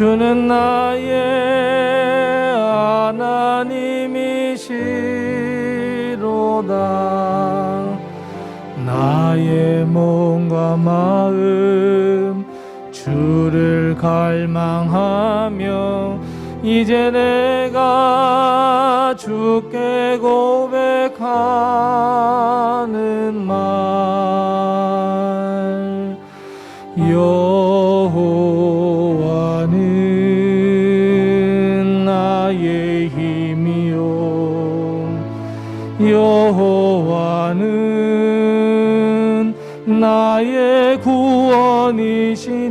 주는 나의 하나님이시로다. 나의 몸과 마음 주를 갈망하며 이제 내가 주께 고백하는 말, 여호와는 나의 힘이요 여호와는 나의 구원이시니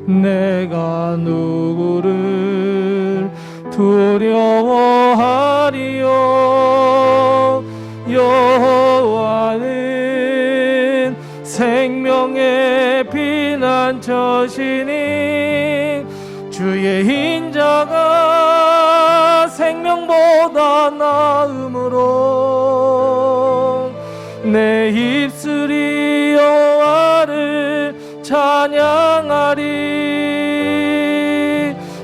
내가 누구를 두려워하리요. 여호와는 생명의 피난처시니 주의 인자가 생명보다 나음으로 내 입술이 여호와를 찬양하리.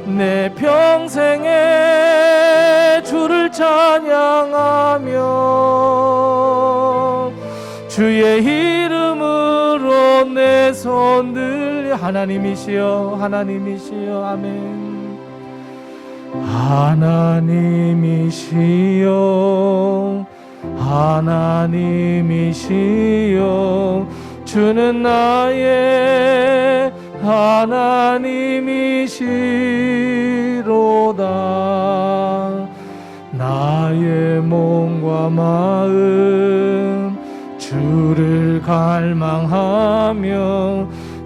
내 평생에 주를 찬양하며 주의 이름으로 내 손 들려. 하나님이시여 하나님이시여 아멘. 하나님이시여 하나님이시여 주는 나의 하나님이시로다. 나의 몸과 마음 주를 갈망하며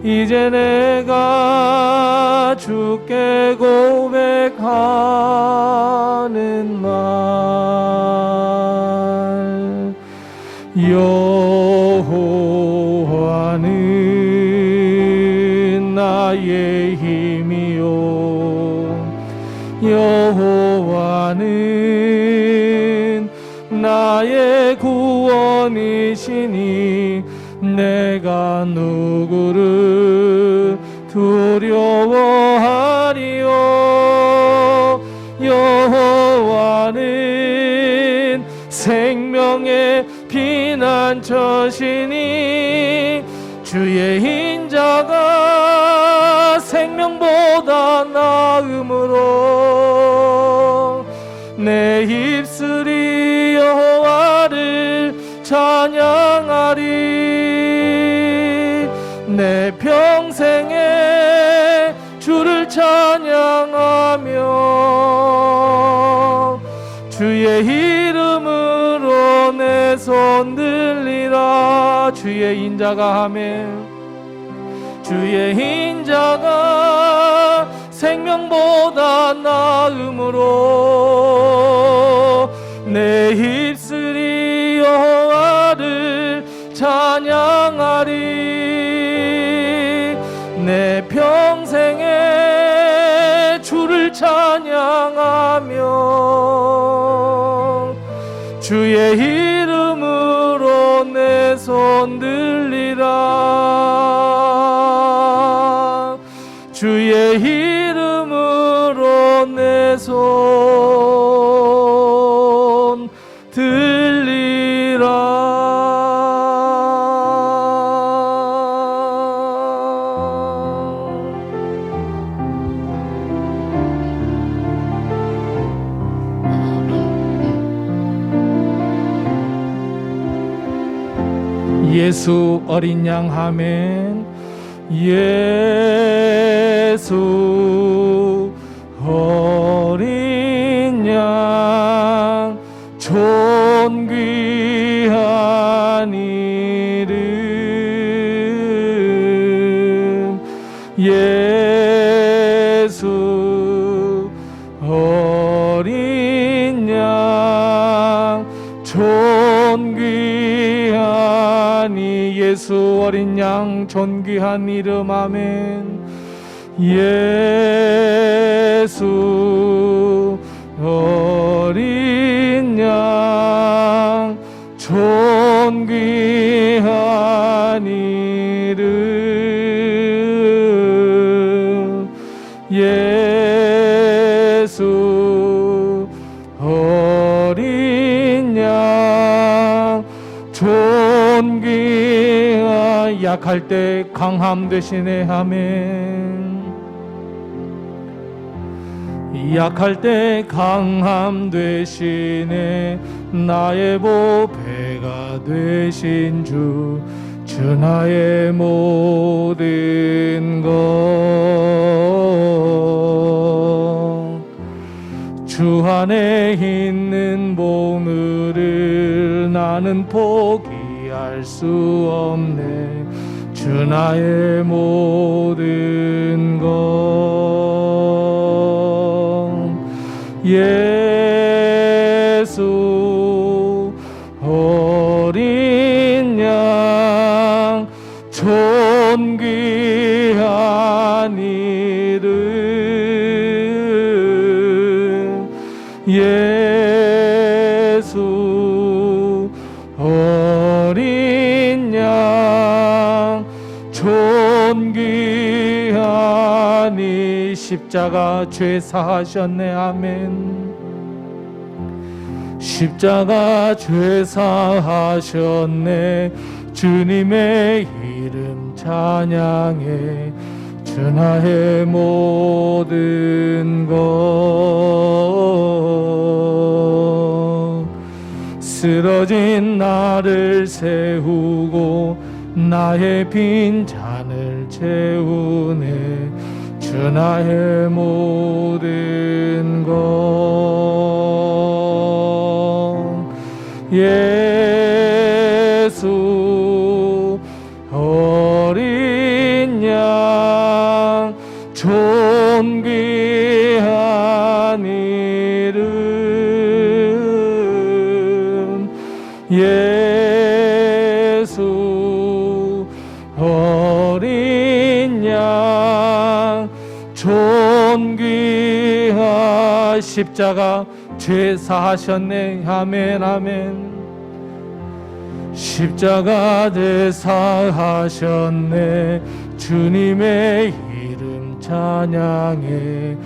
이제 내가 주께 고백하는 말, 여호와는 나의 힘이요 여호와는 나의 구원이시니 내가 누구를 두려워하리요. 여호와는 생명의 피난처시니 주의 인자가 생명보다 나음으로 내 입술이 여호와를 찬양하리. 내 평생에 주를 찬양하며 주의 이름으로 내 손 들리라. 주의 인자가 하매 주의 인자가 생명보다 나음으로 내 입술이 여호와를 찬양하리. 내 평생에 주를 찬양하며 주의 이름으로 내 손 들리라. 주의 이름으로 내 손 들리라. 예수 어린 양 아멘. 예수 어린 양 존귀한 이름. 예수 어린 양 존귀한 이 예수 어린 양 존귀한 이름 아멘. 예수 어린 양 존귀한 이름. 예수 약할 때 강함 되시네. 아멘. 약할 때 강함 되시네. 나의 보배가 되신 주, 주 나의 모든 것. 주 안에 있는 보물을 나는 포기할 수 없네. 주 나의 모든 것. 예수 어린 양 존귀한 이름. 예수 어린 양 존귀한 이 십자가 죄 사하셨네. 아멘. 십자가 죄 사하셨네. 주님의 이름 찬양해. 주 나의 모든 것. 쓰러진 나를 세우고 나의 빈 잔을 채우네. 주 나의 모든 것. 예수 어린 양 존귀한 이름. 예수 어린 양 존귀한 십자가 죄 사하셨네. 아멘. 아멘. 십자가 죄 사하셨네. 주님의 이름 찬양해.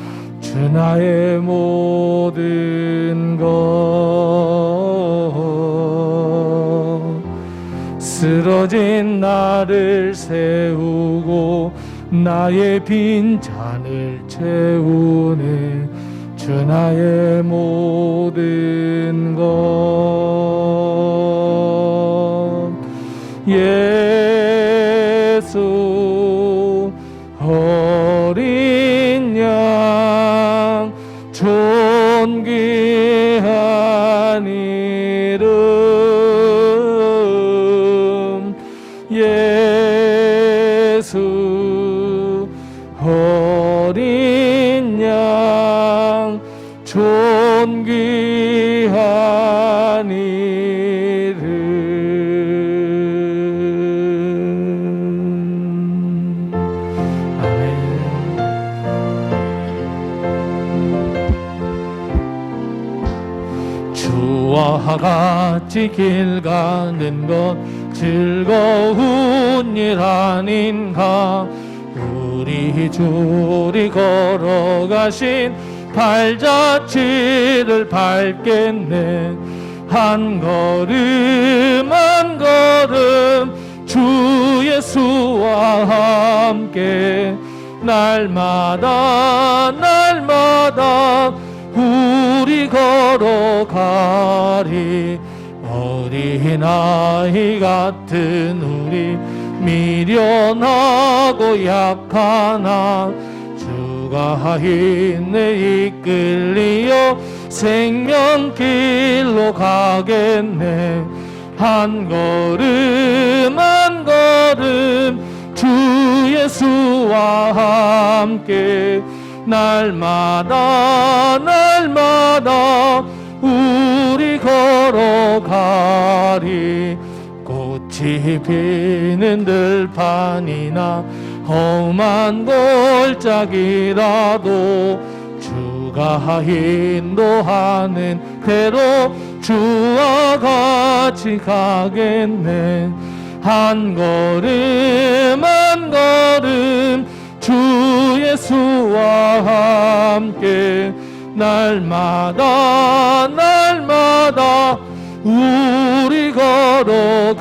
주 나의 모든 것. 쓰러진 나를 세우고 나의 빈 잔을 채우네. 주 나의 모든 것. 예수 어린 양 존귀한 이름. 예수 어린 양 존귀한 이름. 아멘. 주와 같이 길 가는 것 즐거운 일 아닌가. 우리 주리 걸어가신 발자취를 밟겠네. 한 걸음 한 걸음 주 예수와 함께 날마다 날마다 우리 걸어가리. 어린아이 같은 우리 미련하고 약하나 주가 있네 이끌리어 생명길로 가겠네. 한 걸음 한 걸음 주 예수와 함께 날마다 날마다 우리 걸어가리. 꽃이 피는 들판이나 험한 골짜기라도 주가 인도하는 대로 주와 같이 가겠네. 한 걸음 한 걸음 주 예수와 함께 날마다 날마다 우리 걸어가리.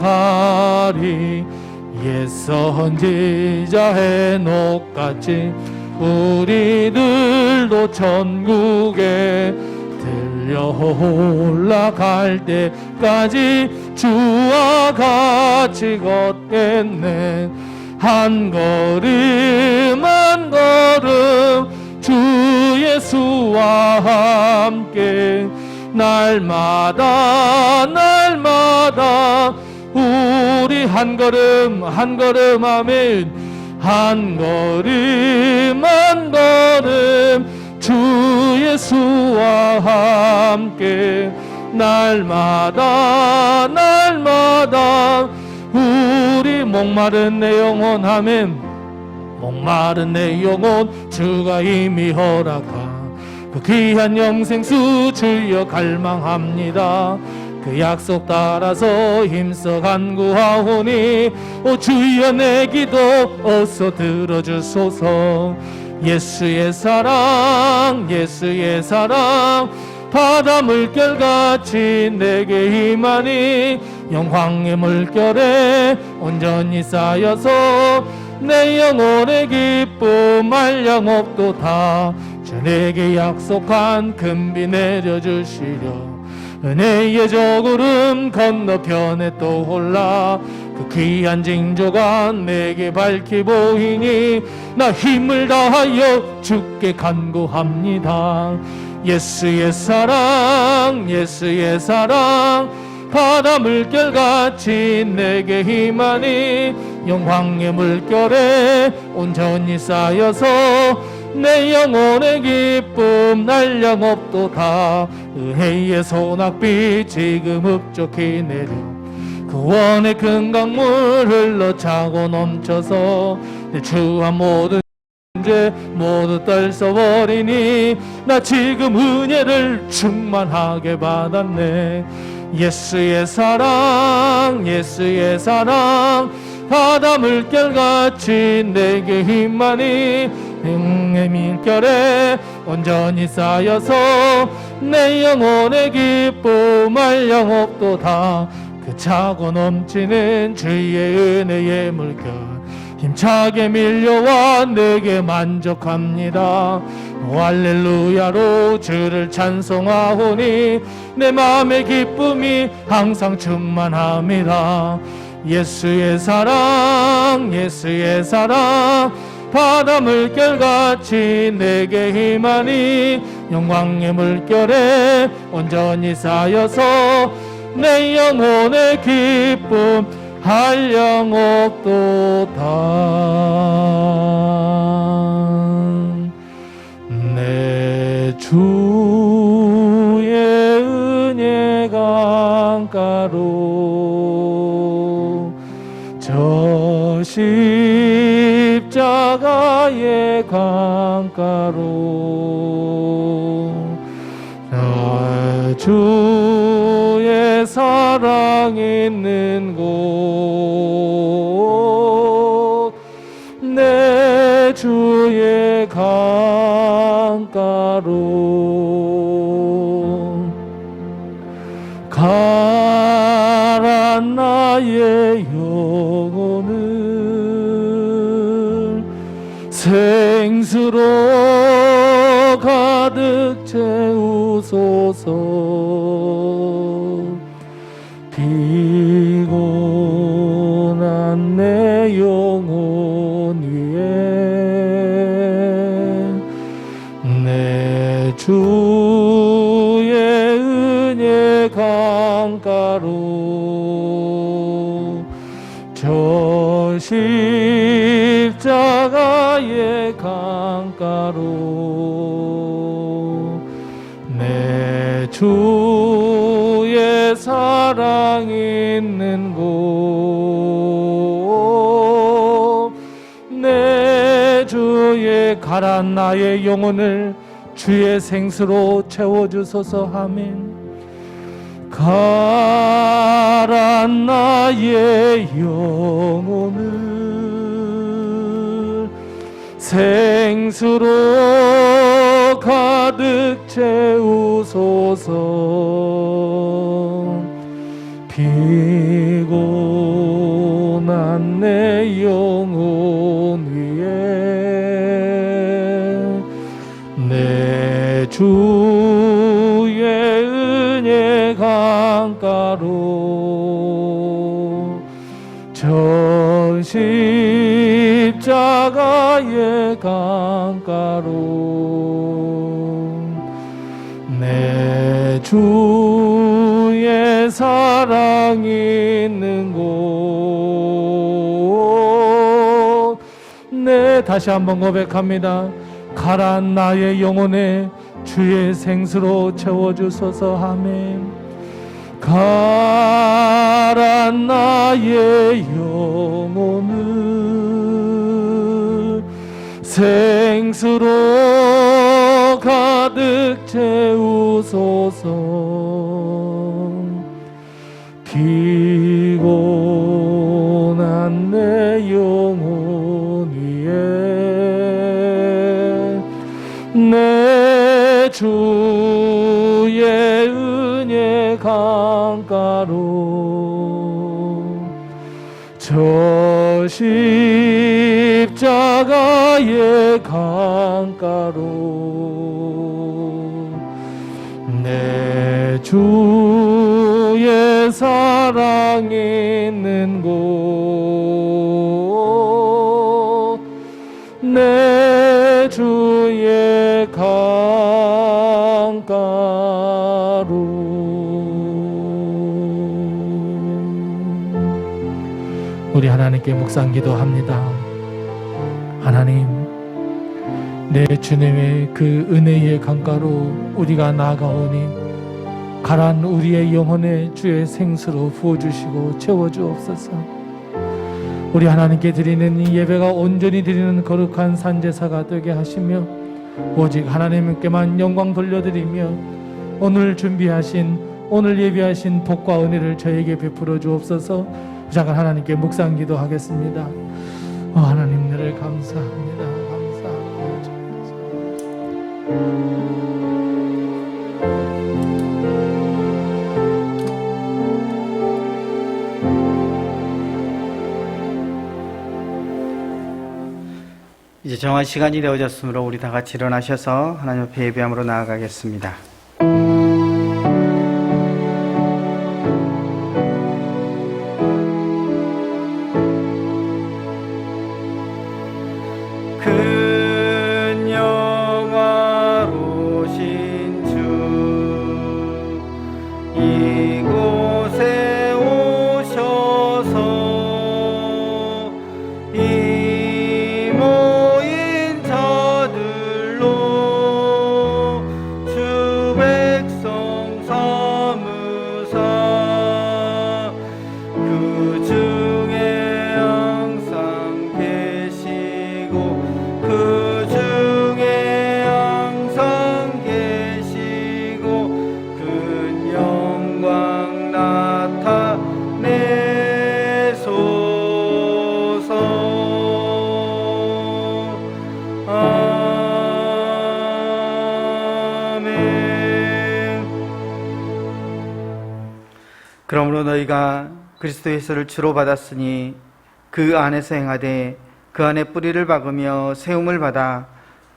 선지자 헤녹같이 우리들도 천국에 들려 올라갈 때까지 주와 같이 걷겠네. 한 걸음 한 걸음 주 예수와 함께 날마다 날마다 우리 한 걸음 한 걸음 아멘. 한 걸음 한 걸음 주 예수와 함께 날마다 날마다 우리 목마른 내 영혼 아멘. 목마른 내 영혼 주가 이미 허락한 그 귀한 영생수 주여 갈망합니다. 그 약속 따라서 힘써 간구하오니 오 주여 내 기도 어서 들어주소서. 예수의 사랑 예수의 사랑 바다 물결같이 내게 임하니 영광의 물결에 온전히 쌓여서 내 영혼의 기쁨 한량 없도다. 주 내게 약속한 금비 내려주시려 은혜의 저구름 건너편에 또 올라 그 귀한 징조가 내게 밝히 보이니 나 힘을 다하여 주께 간구합니다. 예수의 사랑 예수의 사랑 바다 물결같이 내게 임하니 영광의 물결에 온전히 쌓여서 내 영혼의 기쁨 한량 없도다. 은혜의 소낙비 지금 흡족히 내려 구원의 큰 강물 흘러 차고 넘쳐서 내 추한 모든 죄 모두 떨쳐버리니 나 지금 은혜를 충만하게 받았네. 예수의 사랑 예수의 사랑 바다 물결같이 내게 임하니 영의 물결에 온전히 쌓여서 내 영혼의 기쁨 한량 없도다. 그 차고 넘치는 주의 은혜의 물결 힘차게 밀려와 내게 만족합니다. 오 할렐루야로 주를 찬송하오니 내 마음의 기쁨이 항상 충만합니다. 예수의 사랑 예수의 사랑 바다 물결같이 내게 임하니 영광의 물결에 온전히 쌓여서 내 영혼의 기쁨 한량 없도다. 내 주의 은혜 강가로 저 십자가의 강가로 나 주의 사랑 있는 곳 내 주의 강가로 가란 나의 영혼을 생수로 가득 채우소서. 피곤한 내 영혼 위에 내 주의 은혜 강가로 저 십자가의 강가로 내 주의 사랑 있는 곳 내 주의 가란 나의 영혼을 주의 생수로 채워주소서. 아멘. 가란 나의 영혼을 생수로 가득 채우소서. 피곤한 내 주의 은혜 강가로 저 십자가의 강가로 내 주의 사랑 있는 곳. 네, 다시 한번 고백합니다. 가란 나의 영혼에 주의 생수로 채워주소서. 아멘. 가란 나의 영혼을 생수로 가득 채우소서. 피곤한 내 영혼 위에 내 주의 은혜 강가로 저 십자가의 강가로 내 주의 사랑 있는 곳. 내 주의 강가로. 우리 하나님께 묵상 기도합니다. 하나님, 내 주님의 그 은혜의 강가로 우리가 나아가오니 가란 우리의 영혼에 주의 생수로 부어주시고 채워주옵소서. 우리 하나님께 드리는 이 예배가 온전히 드리는 거룩한 산제사가 되게 하시며 오직 하나님께만 영광 돌려드리며 오늘 준비하신, 오늘 예비하신 복과 은혜를 저에게 베풀어 주옵소서. 잠깐 하나님께 묵상 기도하겠습니다. 하나님, 너를 감사합니다. 감사합니다. 이제 정한 시간이 되어졌으므로 우리 다 같이 일어나셔서 하나님 앞에 예배함으로 나아가겠습니다. 큰 영화로신 주 이곳에 오셔서 이 모인 자들로 주 백성 삼으사 그 중에 항상 계시고 그 중에 항상 계시고 큰 영광 나타내소서. 아멘. 그러므로 너희가 그리스도 예수를 주로 받았으니 그 안에서 행하되 그 안에 뿌리를 박으며 세움을 받아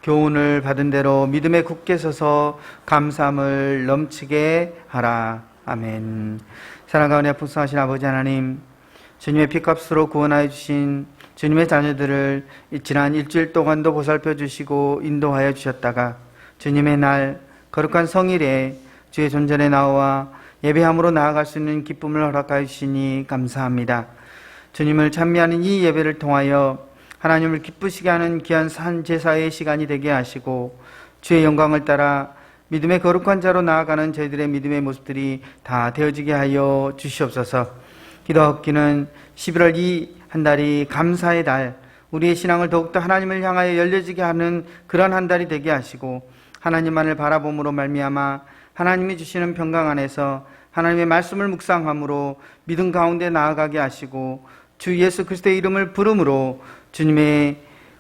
교훈을 받은 대로 믿음에 굳게 서서 감사함을 넘치게 하라. 아멘. 사랑 가운데 풍성하신 아버지 하나님, 주님의 피값으로 구원하여 주신 주님의 자녀들을 지난 일주일 동안도 보살펴 주시고 인도하여 주셨다가 주님의 날 거룩한 성일에 주의 존전에 나와 예배함으로 나아갈 수 있는 기쁨을 허락하여 주시니 감사합니다. 주님을 찬미하는 이 예배를 통하여 하나님을 기쁘시게 하는 귀한 산제사의 시간이 되게 하시고 주의 영광을 따라 믿음의 거룩한 자로 나아가는 저희들의 믿음의 모습들이 다 되어지게 하여 주시옵소서. 기도하옵기는 11월 이 한 달이 감사의 달, 우리의 신앙을 더욱더 하나님을 향하여 열려지게 하는 그런 한 달이 되게 하시고 하나님만을 바라봄으로 말미암아 하나님이 주시는 평강 안에서 하나님의 말씀을 묵상함으로 믿음 가운데 나아가게 하시고 주 예수 그리스도의 이름을 부름으로 주님의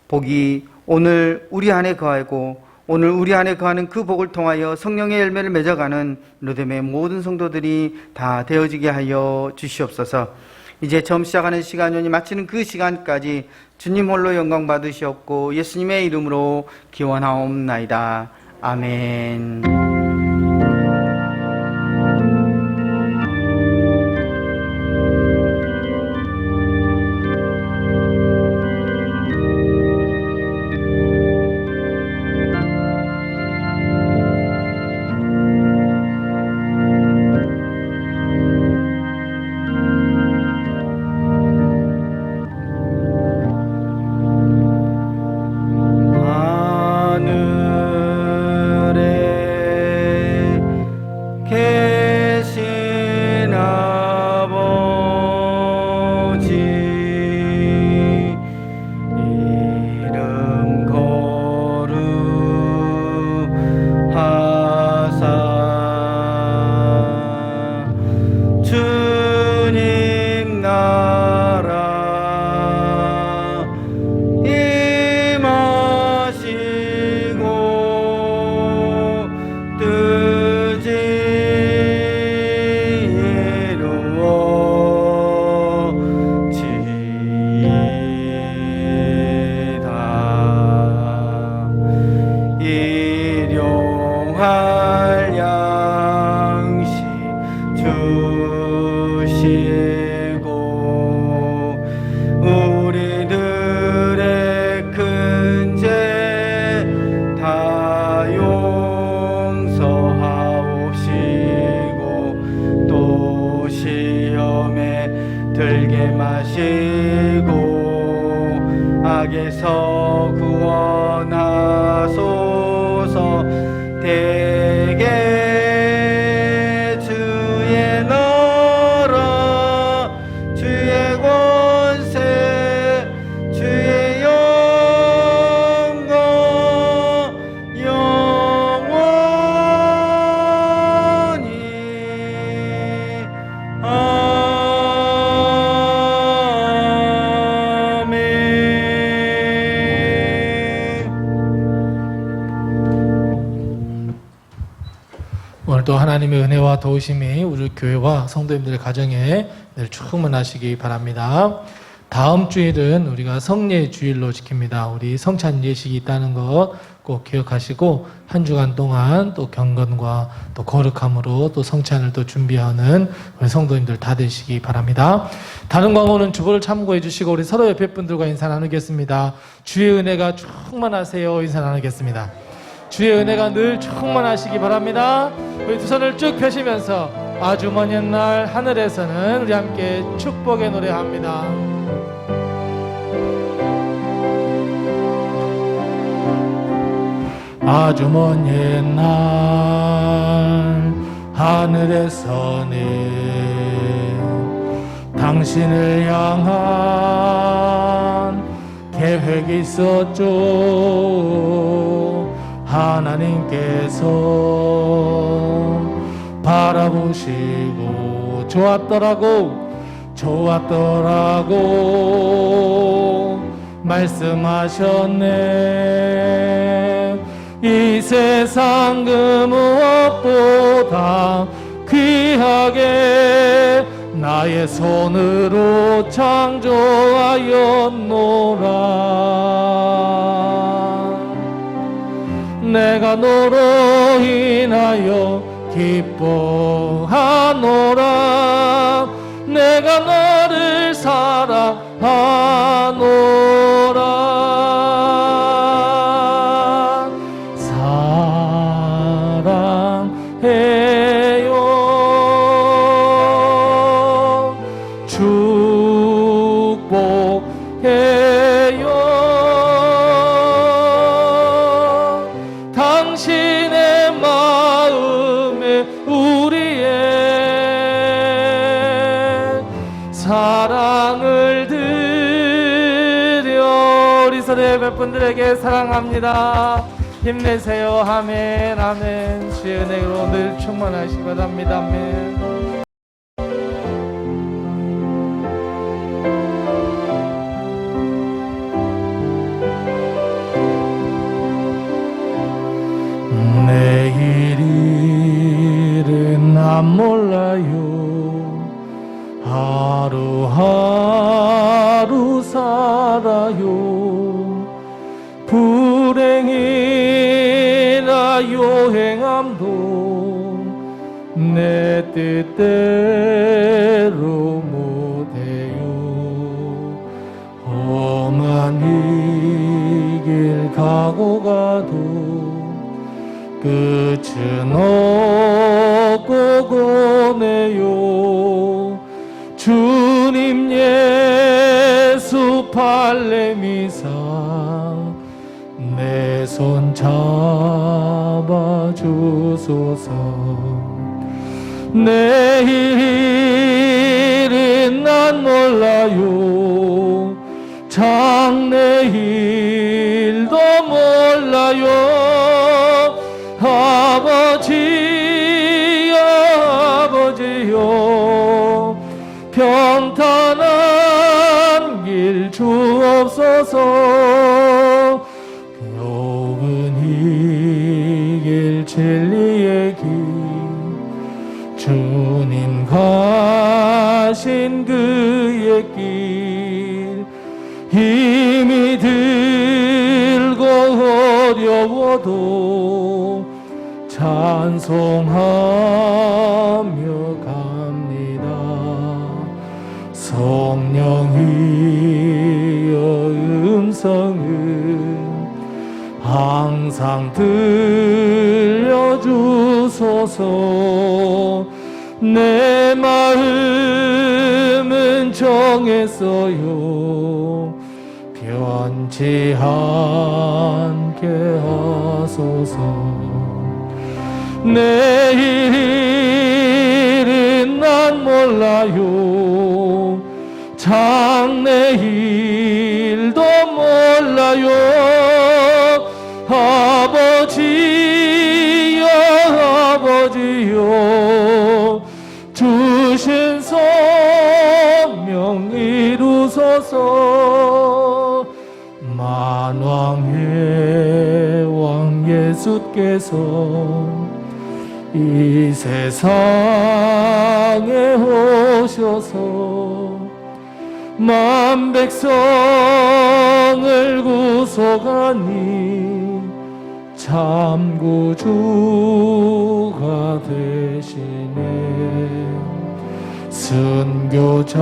복이 오늘 우리 안에 거하고 오늘 우리 안에 거하는 그 복을 통하여 성령의 열매를 맺어가는 르뎀의 모든 성도들이 다 되어지게 하여 주시옵소서. 이제 처음 시작하는 시간이 마치는 그 시간까지 주님 홀로 영광 받으시옵고 예수님의 이름으로 기원하옵나이다. 아멘. 하늘에 계신 아버지 이름 거룩하사 주님 나라 임하시고 뜻이 이루어지이다. 일용할 양식 주시고 우리들의 큰 죄 다 용서하옵시고 또 시험에 들게 마시고 악에서 구원하소서. 대개 주의 나라 주의 권세 주의 영광 영원히 아멘. 오늘도 하나님의 은혜와 도우심이 우리 교회와 성도님들의 가정에 늘 충만하시기 바랍니다. 다음 주일은 우리가 성례 주일로 지킵니다. 우리 성찬 예식이 있다는 것 꼭 기억하시고 한 주간 동안 또 경건과 또 거룩함으로 또 성찬을 또 준비하는 우리 성도님들 다 되시기 바랍니다. 다른 광고는 주보를 참고해 주시고 우리 서로 옆에 분들과 인사 나누겠습니다. 주의 은혜가 충만하세요. 인사 나누겠습니다. 주의 은혜가 늘 충만하시기 바랍니다. 우리 두 손을 쭉 펴시면서 아주 먼 옛날 하늘에서는 우리 함께 축복의 노래합니다. 아주 먼 옛날 하늘에서는 당신을 향한 계획이 있었죠. 하나님께서 바라보시고 좋았더라고 말씀하셨네. 이 세상 그 무엇보다 귀하게 나의 손으로 창조하였노라. 내가 너로 인하여 기뻐하노라. 내가 너를 사랑하노라. 사랑해요. 축복해요. 당신의 마음에 우리의 사랑을 드려. 우리 서로 예배 분들에게 사랑합니다. 힘내세요. 아멘 아멘. 주의 은혜로 늘 충만하시기 바랍니다. 아멘. 내일 일은 난 몰라요. 하루하루 살아요. 불행이라 행함도 내 뜻대로 못해요. 험한 이 길 가고 가도 끝은 없고 고네요. 주님 예수 발레미사 내 손 잡아 주소서. 내일은 난 몰라요. 장래일도 몰라요. 아버지여 아버지여 평탄한 길 주옵소서. 좁은 이 길 진리의 길 주님 가신 그의 길 힘이 들고 어려워도 찬송하며 갑니다. 성령이여 음성을 항상 들려주소서. 내 마음은 정했어요. 변치 않게 하소서. 내일은 난 몰라요. 장래일도 몰라요. 아버지여 아버지여 주신 소명 이루소서. 만왕의 왕 예수께서 이 세상에 오셔서 만 백성을 구속하니 참 구주가 되시네.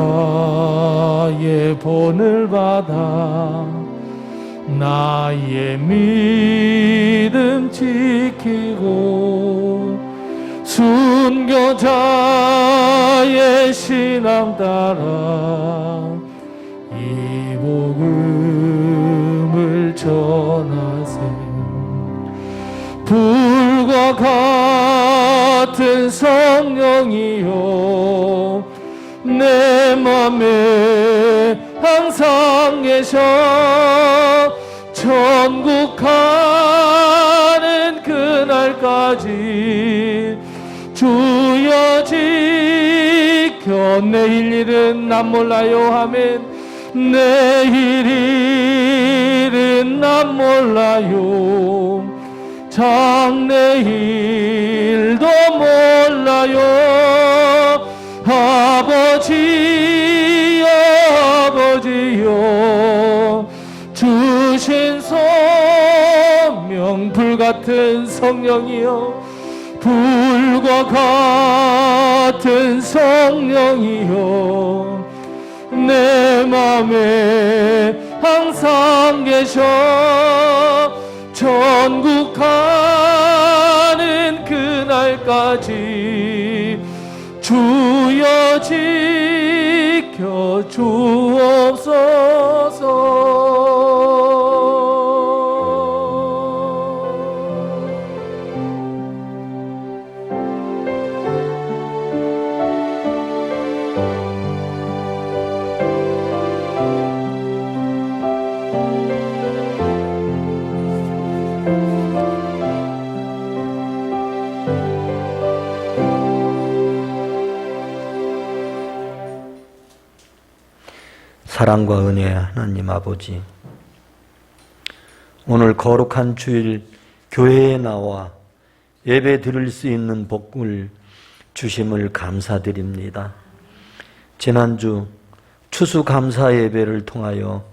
순교자의 본을 받아 나의 믿음 지키고 순교자의 신앙 따라 이 복음을 전하세. 불과 같은 성령이여 내 맘에 항상 계셔. 천국 가는 그날까지 주여 지켜. 내일 일은 난 몰라요 하면 내일 일은 난 몰라요. 장래일도 몰라요. 아버지여 아버지여 주신 소명 불같은 성령이여 불과 같은 성령이여 내 맘에 항상 계셔. 천국 가는 그날까지 주여 지켜 주옵소서. 사랑과 은혜의 하나님 아버지, 오늘 거룩한 주일 교회에 나와 예배 드릴 수 있는 복을 주심을 감사드립니다. 지난주 추수감사 예배를 통하여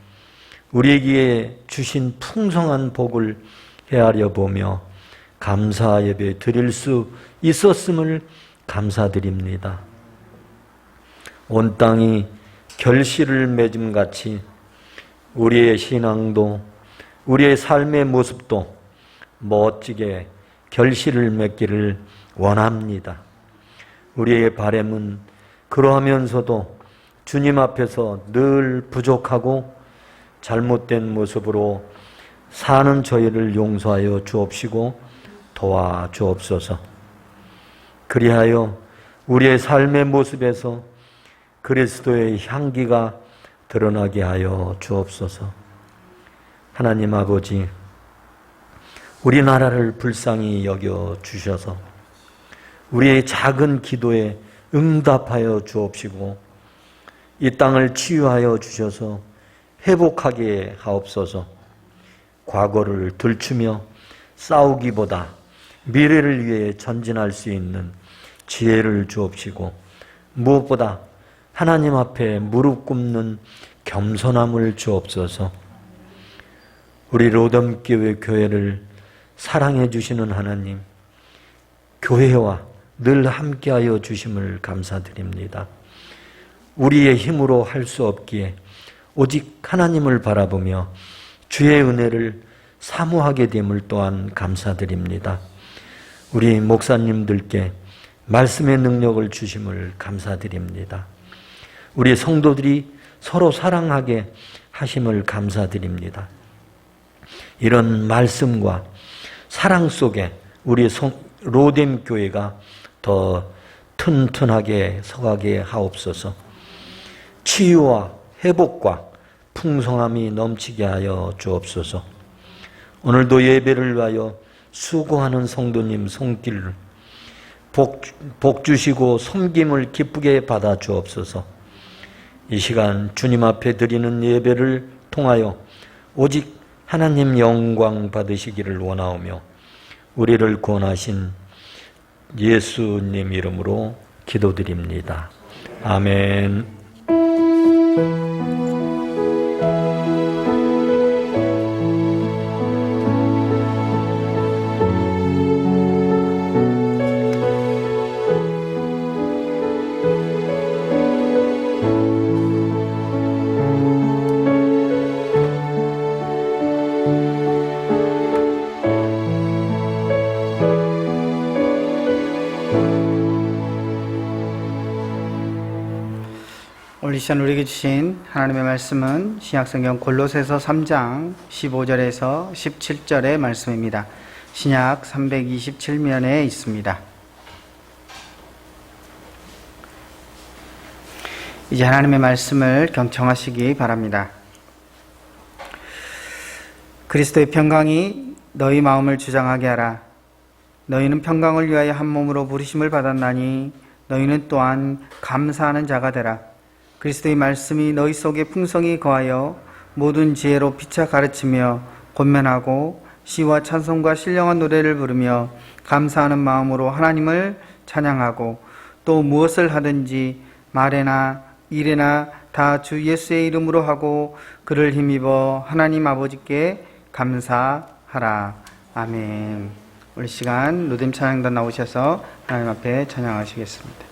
우리에게 주신 풍성한 복을 헤아려 보며 감사 예배 드릴 수 있었음을 감사드립니다. 온 땅이 결실을 맺음같이 우리의 신앙도 우리의 삶의 모습도 멋지게 결실을 맺기를 원합니다. 우리의 바람은 그러하면서도 주님 앞에서 늘 부족하고 잘못된 모습으로 사는 저희를 용서하여 주옵시고 도와주옵소서. 그리하여 우리의 삶의 모습에서 그리스도의 향기가 드러나게 하여 주옵소서. 하나님 아버지, 우리나라를 불쌍히 여겨 주셔서 우리의 작은 기도에 응답하여 주옵시고 이 땅을 치유하여 주셔서 회복하게 하옵소서. 과거를 들추며 싸우기보다 미래를 위해 전진할 수 있는 지혜를 주옵시고 무엇보다 하나님 앞에 무릎 꿇는 겸손함을 주옵소서. 우리 로덤교회 교회를 사랑해 주시는 하나님, 교회와 늘 함께하여 주심을 감사드립니다. 우리의 힘으로 할 수 없기에 오직 하나님을 바라보며 주의 은혜를 사모하게 됨을 또한 감사드립니다. 우리 목사님들께 말씀의 능력을 주심을 감사드립니다. 우리 성도들이 서로 사랑하게 하심을 감사드립니다. 이런 말씀과 사랑 속에 우리 로뎀 교회가 더 튼튼하게 서가게 하옵소서. 치유와 회복과 풍성함이 넘치게 하여 주옵소서. 오늘도 예배를 위하여 수고하는 성도님 손길을 복 주시고 섬김을 기쁘게 받아 주옵소서. 이 시간 주님 앞에 드리는 예배를 통하여 오직 하나님 영광 받으시기를 원하오며 우리를 구원하신 예수님 이름으로 기도드립니다. 아멘. 오늘 이 시간 우리에게 주신 하나님의 말씀은 신약성경 골로새서 3장 15절에서 17절의 말씀입니다. 신약 327면에 있습니다. 이제 하나님의 말씀을 경청하시기 바랍니다. 그리스도의 평강이 너희 마음을 주장하게 하라. 너희는 평강을 위하여 한 몸으로 부르심을 받았나니 너희는 또한 감사하는 자가 되라. 그리스도의 말씀이 너희 속에 풍성히 거하여 모든 지혜로 피차 가르치며 권면하고 시와 찬송과 신령한 노래를 부르며 감사하는 마음으로 하나님을 찬양하고 또 무엇을 하든지 말에나 일에나 다 주 예수의 이름으로 하고 그를 힘입어 하나님 아버지께 감사하라. 아멘. 우리 시간 로뎀 찬양단 나오셔서 하나님 앞에 찬양하시겠습니다.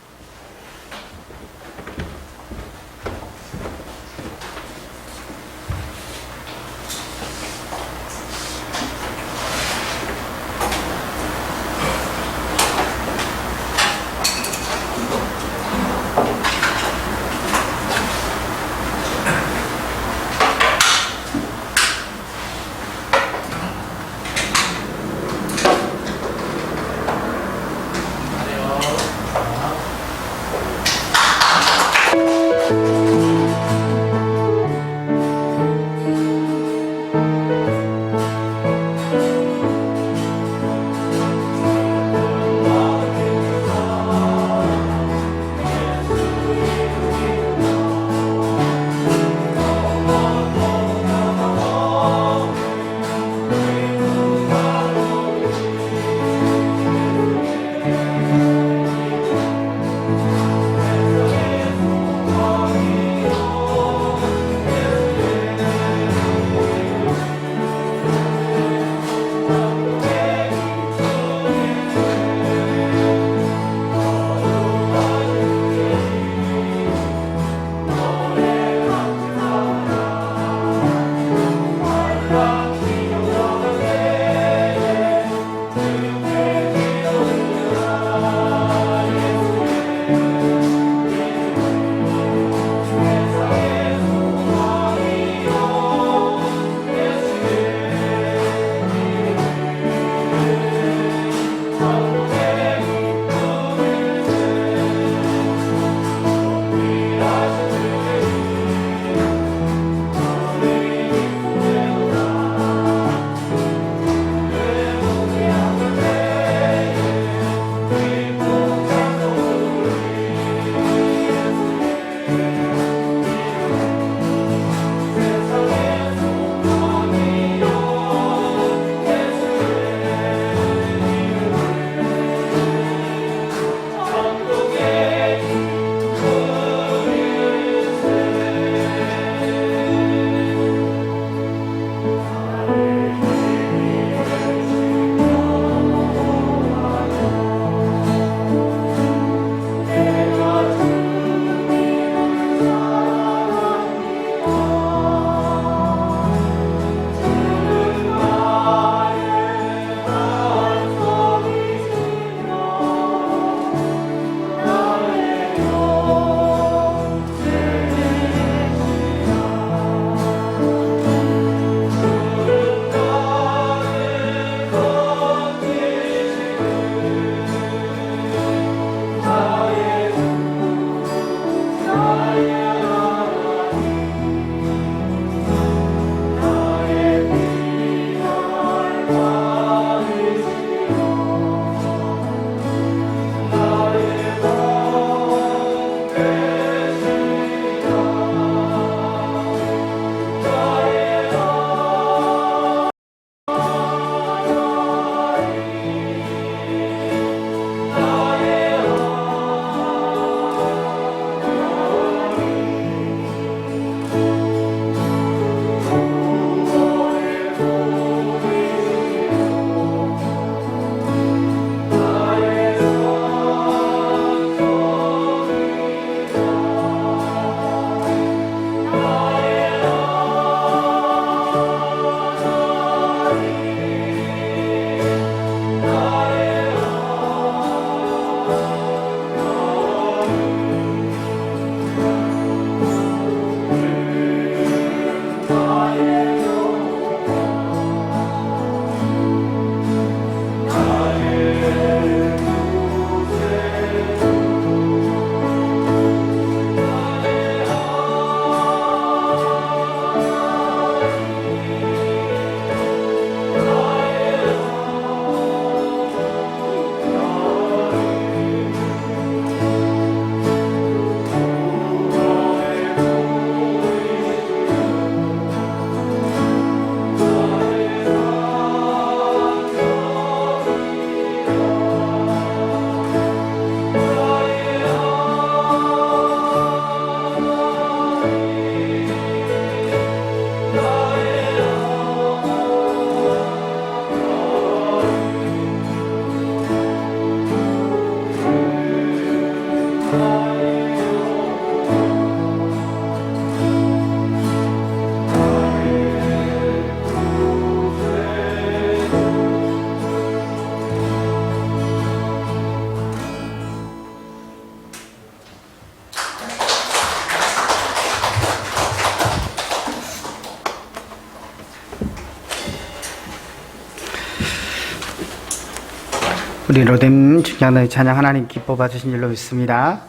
우리 로뎀 중창단의 찬양 하나님 기뻐 봐주신 줄로 믿습니다.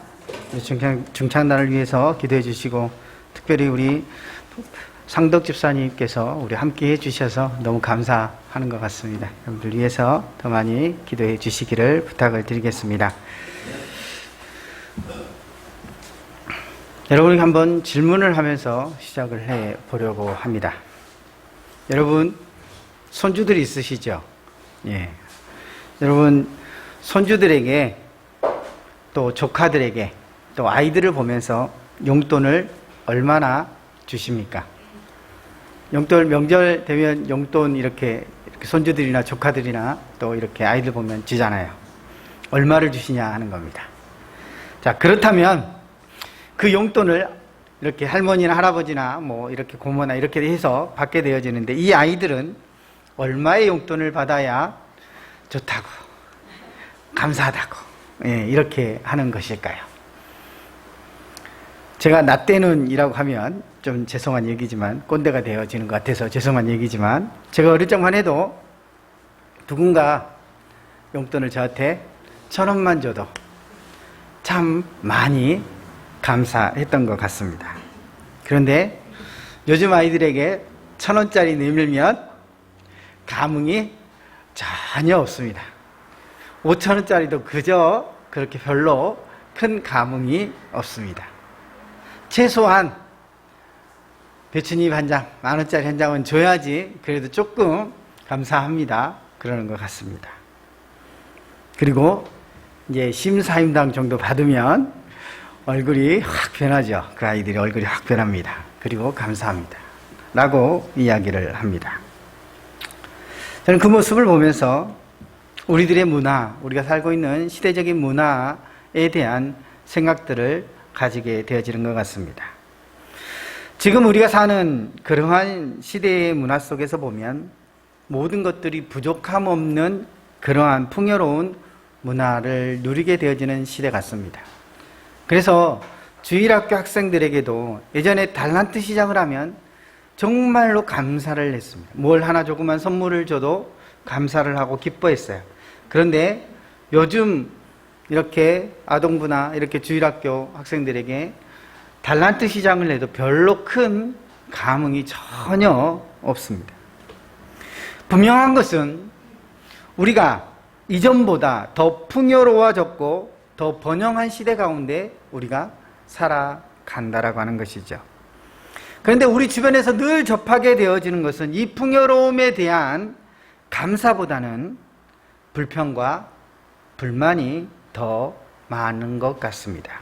중창단을 위해서 기도해 주시고 특별히 우리 상덕 집사님께서 우리 함께 해주셔서 너무 감사하는 것 같습니다. 여러분들 위해서 더 많이 기도해 주시기를 부탁을 드리겠습니다. 여러분이 한번 질문을 하면서 시작을 해 보려고 합니다. 여러분 손주들이 있으시죠? 예. 여러분 손주들에게 또 조카들에게 또 아이들을 보면서 용돈을 얼마나 주십니까? 용돈 명절 되면 용돈 이렇게 손주들이나 조카들이나 또 이렇게 아이들 보면 주잖아요. 얼마를 주시냐 하는 겁니다. 자, 그렇다면 그 용돈을 이렇게 할머니나 할아버지나 뭐 이렇게 고모나 이렇게 해서 받게 되어지는데 이 아이들은 얼마의 용돈을 받아야 좋다고 감사하다고 이렇게 하는 것일까요? 제가 나 때는 이라고 하면 좀 죄송한 얘기지만 꼰대가 되어지는 것 같아서 죄송한 얘기지만 제가 어릴 적만 해도 누군가 용돈을 저한테 1,000원만 줘도 참 많이 감사했던 것 같습니다. 그런데 요즘 아이들에게 1,000원짜리 내밀면 감흥이 전혀 없습니다. 5,000원짜리도 그저 그렇게 별로 큰 감흥이 없습니다. 최소한 배추잎 한 장, 10,000원짜리 한 장은 줘야지 그래도 조금 감사합니다. 그러는 것 같습니다. 그리고 이제 심사임당 정도 받으면 얼굴이 확 변하죠. 그 아이들이 얼굴이 확 변합니다. 그리고 감사합니다. 라고 이야기를 합니다. 저는 그 모습을 보면서 우리들의 문화, 우리가 살고 있는 시대적인 문화에 대한 생각들을 가지게 되어지는 것 같습니다. 지금 우리가 사는 그러한 시대의 문화 속에서 보면 모든 것들이 부족함 없는 그러한 풍요로운 문화를 누리게 되어지는 시대 같습니다. 그래서 주일학교 학생들에게도 예전에 달란트 시장을 하면 정말로 감사를 했습니다. 뭘 하나 조그만 선물을 줘도 감사를 하고 기뻐했어요. 그런데 요즘 이렇게 아동부나 이렇게 주일학교 학생들에게 달란트 시장을 내도 별로 큰 감흥이 전혀 없습니다. 분명한 것은 우리가 이전보다 더 풍요로워졌고 더 번영한 시대 가운데 우리가 살아간다라고 하는 것이죠. 그런데 우리 주변에서 늘 접하게 되어지는 것은 이 풍요로움에 대한 감사보다는 불평과 불만이 더 많은 것 같습니다.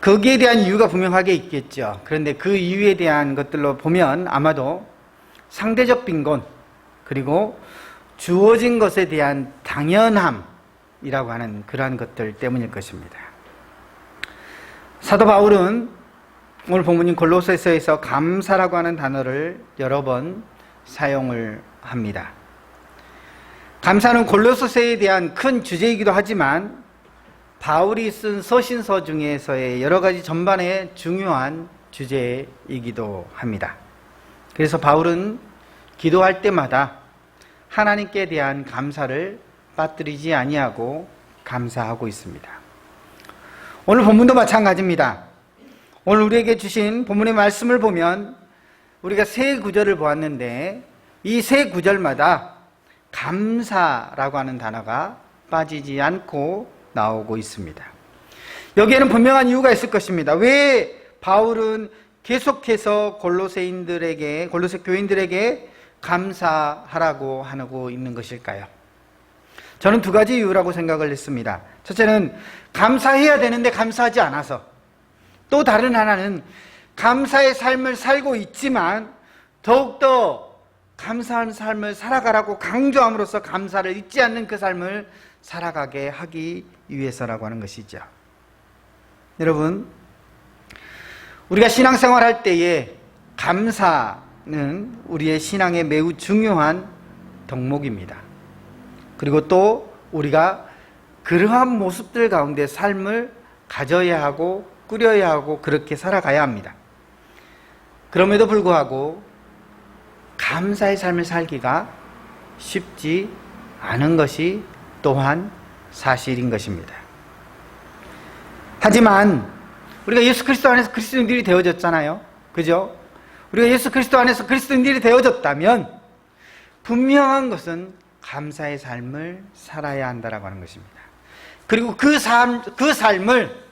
거기에 대한 이유가 분명하게 있겠죠. 그런데 그 이유에 대한 것들로 보면 아마도 상대적 빈곤 그리고 주어진 것에 대한 당연함이라고 하는 그러한 것들 때문일 것입니다. 사도 바울은 오늘 본문인 골로새서에서 감사라고 하는 단어를 여러 번 사용을 합니다. 감사는 골로새서에 대한 큰 주제이기도 하지만 바울이 쓴 서신서 중에서의 여러 가지 전반의 중요한 주제이기도 합니다. 그래서 바울은 기도할 때마다 하나님께 대한 감사를 빠뜨리지 아니하고 감사하고 있습니다. 오늘 본문도 마찬가지입니다. 오늘 우리에게 주신 본문의 말씀을 보면 우리가 세 구절을 보았는데 이 세 구절마다 감사라고 하는 단어가 빠지지 않고 나오고 있습니다. 여기에는 분명한 이유가 있을 것입니다. 왜 바울은 계속해서 골로새 교인들에게 감사하라고 하고 있는 것일까요? 저는 두 가지 이유라고 생각을 했습니다. 첫째는 감사해야 되는데 감사하지 않아서, 또 다른 하나는 감사의 삶을 살고 있지만 더욱더 감사한 삶을 살아가라고 강조함으로써 감사를 잊지 않는 그 삶을 살아가게 하기 위해서라고 하는 것이죠. 여러분, 우리가 신앙생활 할 때에 감사는 우리의 신앙에 매우 중요한 덕목입니다. 그리고 또 우리가 그러한 모습들 가운데 삶을 가져야 하고 꾸려야 하고 그렇게 살아가야 합니다. 그럼에도 불구하고 감사의 삶을 살기가 쉽지 아는 것이 또한 사실인 것입니다. 하지만 우리가 예수 그리스도 안에서 그리스도인들이 되어졌잖아요. 그죠? 우리가 예수 그리스도 안에서 그리스도인들이 되어졌다면 분명한 것은 감사의 삶을 살아야 한다라고 하는 것입니다. 그리고 그 삶을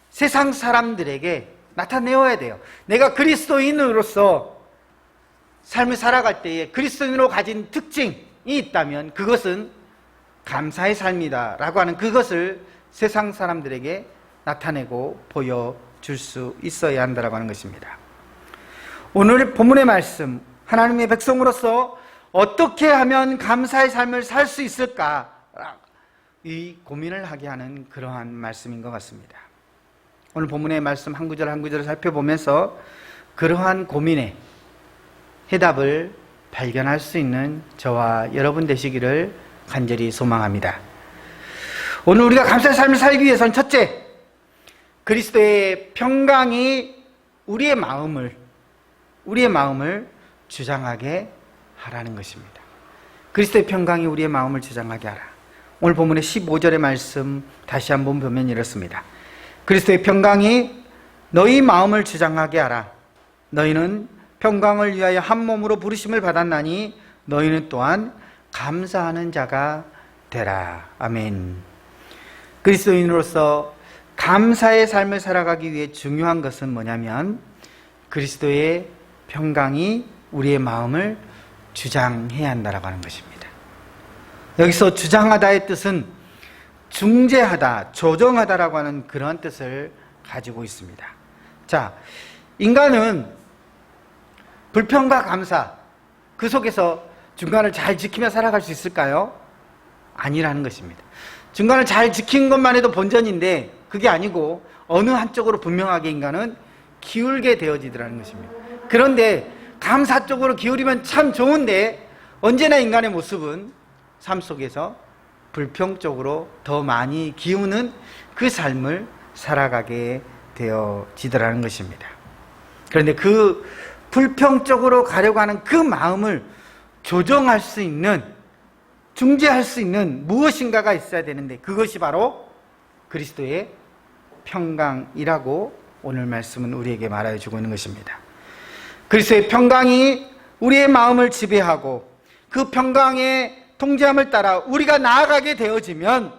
세상 사람들에게 나타내어야 돼요. 내가 그리스도인으로서 삶을 살아갈 때에 그리스도인으로 가진 특징이 있다면 그것은 감사의 삶이다라고 하는 그것을 세상 사람들에게 나타내고 보여줄 수 있어야 한다라고 하는 것입니다. 오늘 본문의 말씀, 하나님의 백성으로서 어떻게 하면 감사의 삶을 살 수 있을까? 이 고민을 하게 하는 그러한 말씀인 것 같습니다. 오늘 본문의 말씀 한 구절 한 구절을 살펴보면서 그러한 고민의 해답을 발견할 수 있는 저와 여러분 되시기를 간절히 소망합니다. 오늘 우리가 감사의 삶을 살기 위해서는 첫째, 그리스도의 평강이 우리의 마음을 주장하게 하라는 것입니다. 그리스도의 평강이 우리의 마음을 주장하게 하라. 오늘 본문의 15절의 말씀 다시 한번 보면 이렇습니다. 그리스도의 평강이 너희 마음을 주장하게 하라. 너희는 평강을 위하여 한 몸으로 부르심을 받았나니 너희는 또한 감사하는 자가 되라. 아멘. 그리스도인으로서 감사의 삶을 살아가기 위해 중요한 것은 뭐냐면 그리스도의 평강이 우리의 마음을 주장해야 한다라고 하는 것입니다. 여기서 주장하다의 뜻은 중재하다, 조정하다라고 하는 그런 뜻을 가지고 있습니다. 자, 인간은 불평과 감사, 그 속에서 중간을 잘 지키며 살아갈 수 있을까요? 아니라는 것입니다. 중간을 잘 지킨 것만 해도 본전인데 그게 아니고 어느 한쪽으로 분명하게 인간은 기울게 되어지더라는 것입니다. 그런데 감사 쪽으로 기울이면 참 좋은데 언제나 인간의 모습은 삶 속에서 불평 쪽으로 더 많이 기우는 그 삶을 살아가게 되어지더라는 것입니다. 그런데 그 불평 쪽으로 가려고 하는 그 마음을 조정할 수 있는, 중재할 수 있는 무엇인가가 있어야 되는데 그것이 바로 그리스도의 평강이라고 오늘 말씀은 우리에게 말하여 주고 있는 것입니다. 그리스도의 평강이 우리의 마음을 지배하고 그 평강의 통제함을 따라 우리가 나아가게 되어지면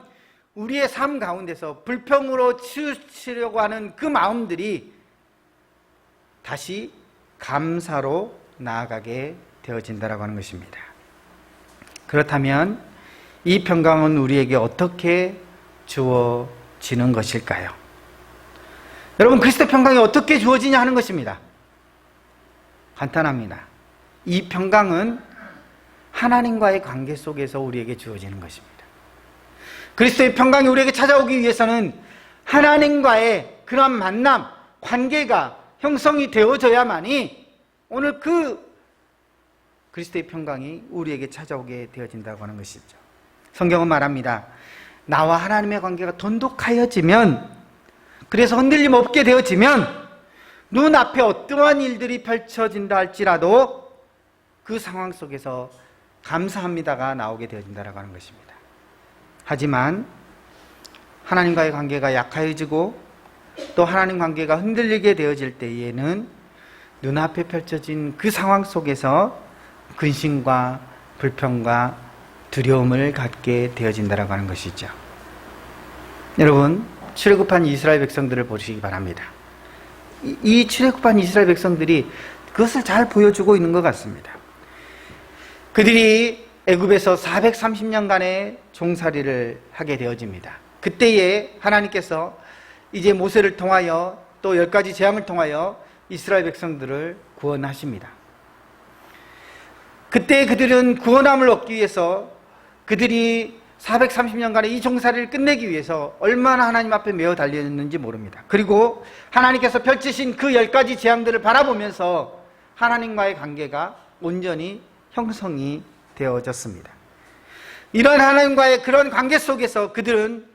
우리의 삶 가운데서 불평으로 치우치려고 하는 그 마음들이 다시 감사로 나아가게 되어진다라고 하는 것입니다. 그렇다면 이 평강은 우리에게 어떻게 주어지는 것일까요? 여러분, 그리스도의 평강이 어떻게 주어지냐 하는 것입니다. 간단합니다. 이 평강은 하나님과의 관계 속에서 우리에게 주어지는 것입니다. 그리스도의 평강이 우리에게 찾아오기 위해서는 하나님과의 그러한 만남, 관계가 형성이 되어져야만이 오늘 그 그리스도의 평강이 우리에게 찾아오게 되어진다고 하는 것이죠. 성경은 말합니다. 나와 하나님의 관계가 돈독하여지면, 그래서 흔들림 없게 되어지면 눈앞에 어떠한 일들이 펼쳐진다 할지라도 그 상황 속에서 감사합니다가 나오게 되어진다고 하는 것입니다. 하지만 하나님과의 관계가 약해지고 또 하나님 관계가 흔들리게 되어질 때에는 눈앞에 펼쳐진 그 상황 속에서 근심과 불평과 두려움을 갖게 되어진다고 하는 것이죠. 여러분, 출애굽한 이스라엘 백성들을 보시기 바랍니다. 이 출애굽한 이스라엘 백성들이 그것을 잘 보여주고 있는 것 같습니다. 그들이 애굽에서 430년간의 종살이를 하게 되어집니다. 그때에 하나님께서 이제 모세를 통하여 또 10가지 재앙을 통하여 이스라엘 백성들을 구원하십니다. 그때 그들은 구원함을 얻기 위해서 그들이 430년간의 이 종살이를 끝내기 위해서 얼마나 하나님 앞에 매어 달렸는지 모릅니다. 그리고 하나님께서 펼치신 그 10가지 재앙들을 바라보면서 하나님과의 관계가 온전히 형성이 되어졌습니다. 이런 하나님과의 그런 관계 속에서 그들은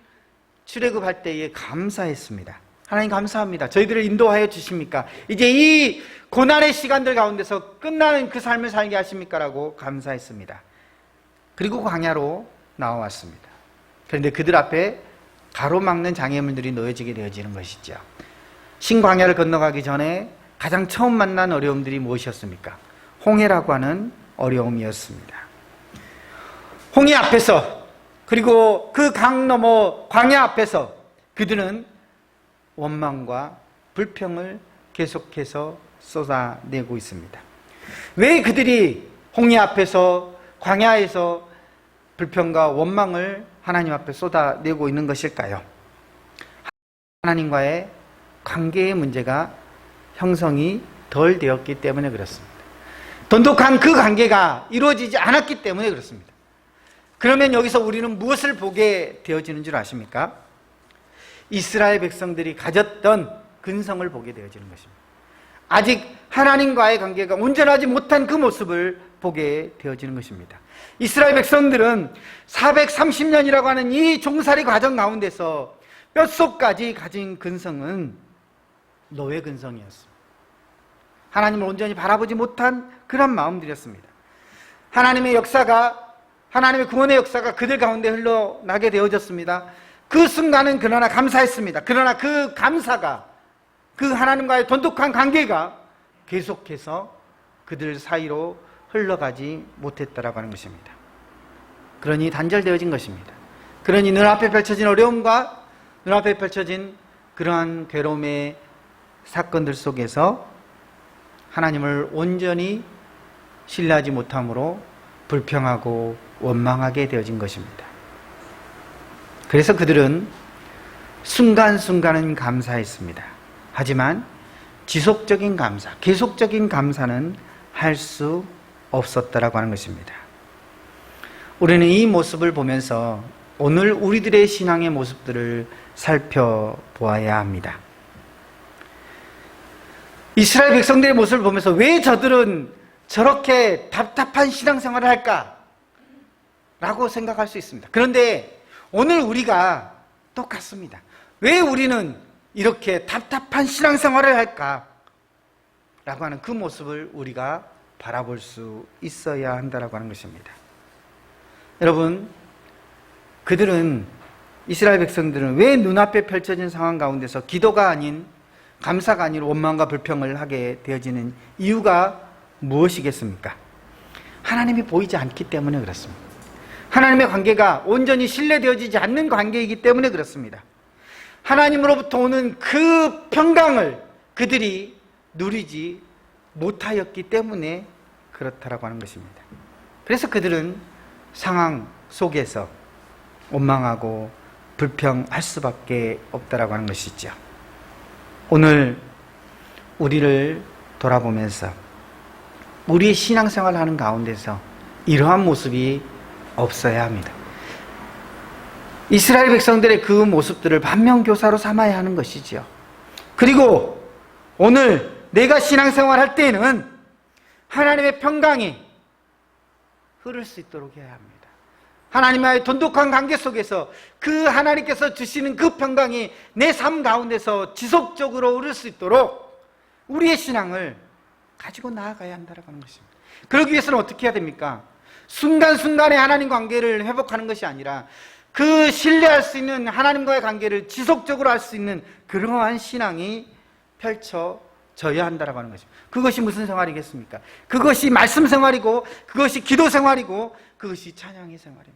출애굽할 때에 감사했습니다. 하나님 감사합니다. 저희들을 인도하여 주십니까? 이제 이 고난의 시간들 가운데서 끝나는 그 삶을 살게 하십니까? 라고 감사했습니다. 그리고 광야로 나와왔습니다. 그런데 그들 앞에 가로막는 장애물들이 놓여지게 되어지는 것이죠. 신광야를 건너가기 전에 가장 처음 만난 어려움들이 무엇이었습니까? 홍해라고 하는 어려움이었습니다. 홍해 앞에서, 그리고 그 강 너머 광야 앞에서 그들은 원망과 불평을 계속해서 쏟아내고 있습니다. 왜 그들이 홍해 앞에서, 광야에서 불평과 원망을 하나님 앞에 쏟아내고 있는 것일까요? 하나님과의 관계의 문제가 형성이 덜 되었기 때문에 그렇습니다. 돈독한 그 관계가 이루어지지 않았기 때문에 그렇습니다. 그러면 여기서 우리는 무엇을 보게 되어지는 줄 아십니까? 이스라엘 백성들이 가졌던 근성을 보게 되어지는 것입니다. 아직 하나님과의 관계가 온전하지 못한 그 모습을 보게 되어지는 것입니다. 이스라엘 백성들은 430년이라고 하는 이 종살이 과정 가운데서 뼛속까지 가진 근성은 노예 근성이었습니다. 하나님을 온전히 바라보지 못한 그런 마음들이었습니다. 하나님의 역사가, 하나님의 구원의 역사가 그들 가운데 흘러나게 되어졌습니다. 그 순간은 그러나 감사했습니다. 그러나 그 감사가, 그 하나님과의 돈독한 관계가 계속해서 그들 사이로 흘러가지 못했다라고 하는 것입니다. 그러니 단절되어진 것입니다. 그러니 눈앞에 펼쳐진 어려움과 눈앞에 펼쳐진 그러한 괴로움의 사건들 속에서 하나님을 온전히 신뢰하지 못함으로 불평하고 원망하게 되어진 것입니다. 그래서 그들은 순간순간은 감사했습니다. 하지만 지속적인 감사, 계속적인 감사는 할 수 없었다라고 하는 것입니다. 우리는 이 모습을 보면서 오늘 우리들의 신앙의 모습들을 살펴보아야 합니다. 이스라엘 백성들의 모습을 보면서 왜 저들은 저렇게 답답한 신앙생활을 할까? 라고 생각할 수 있습니다. 그런데 오늘 우리가 똑같습니다. 왜 우리는 이렇게 답답한 신앙생활을 할까? 라고 하는 그 모습을 우리가 바라볼 수 있어야 한다라고 하는 것입니다. 여러분, 그들은, 이스라엘 백성들은 왜 눈앞에 펼쳐진 상황 가운데서 기도가 아닌, 감사가 아닌 원망과 불평을 하게 되어지는 이유가 무엇이겠습니까? 하나님이 보이지 않기 때문에 그렇습니다. 하나님의 관계가 온전히 신뢰되어지지 않는 관계이기 때문에 그렇습니다. 하나님으로부터 오는 그 평강을 그들이 누리지 못하였기 때문에 그렇다라고 하는 것입니다. 그래서 그들은 상황 속에서 원망하고 불평할 수밖에 없다라고 하는 것이죠. 오늘 우리를 돌아보면서 우리의 신앙생활을 하는 가운데서 이러한 모습이 없어야 합니다. 이스라엘 백성들의 그 모습들을 반면교사로 삼아야 하는 것이죠. 그리고 오늘 내가 신앙생활 할 때에는 하나님의 평강이 흐를 수 있도록 해야 합니다. 하나님과의 돈독한 관계 속에서 그 하나님께서 주시는 그 평강이 내 삶 가운데서 지속적으로 흐를 수 있도록 우리의 신앙을 가지고 나아가야 한다는 것입니다. 그러기 위해서는 어떻게 해야 됩니까? 순간순간에 하나님 관계를 회복하는 것이 아니라 그 신뢰할 수 있는 하나님과의 관계를 지속적으로 할 수 있는 그러한 신앙이 펼쳐져야 한다고 하는 것입니다. 그것이 무슨 생활이겠습니까? 그것이 말씀 생활이고, 그것이 기도 생활이고, 그것이 찬양의 생활입니다.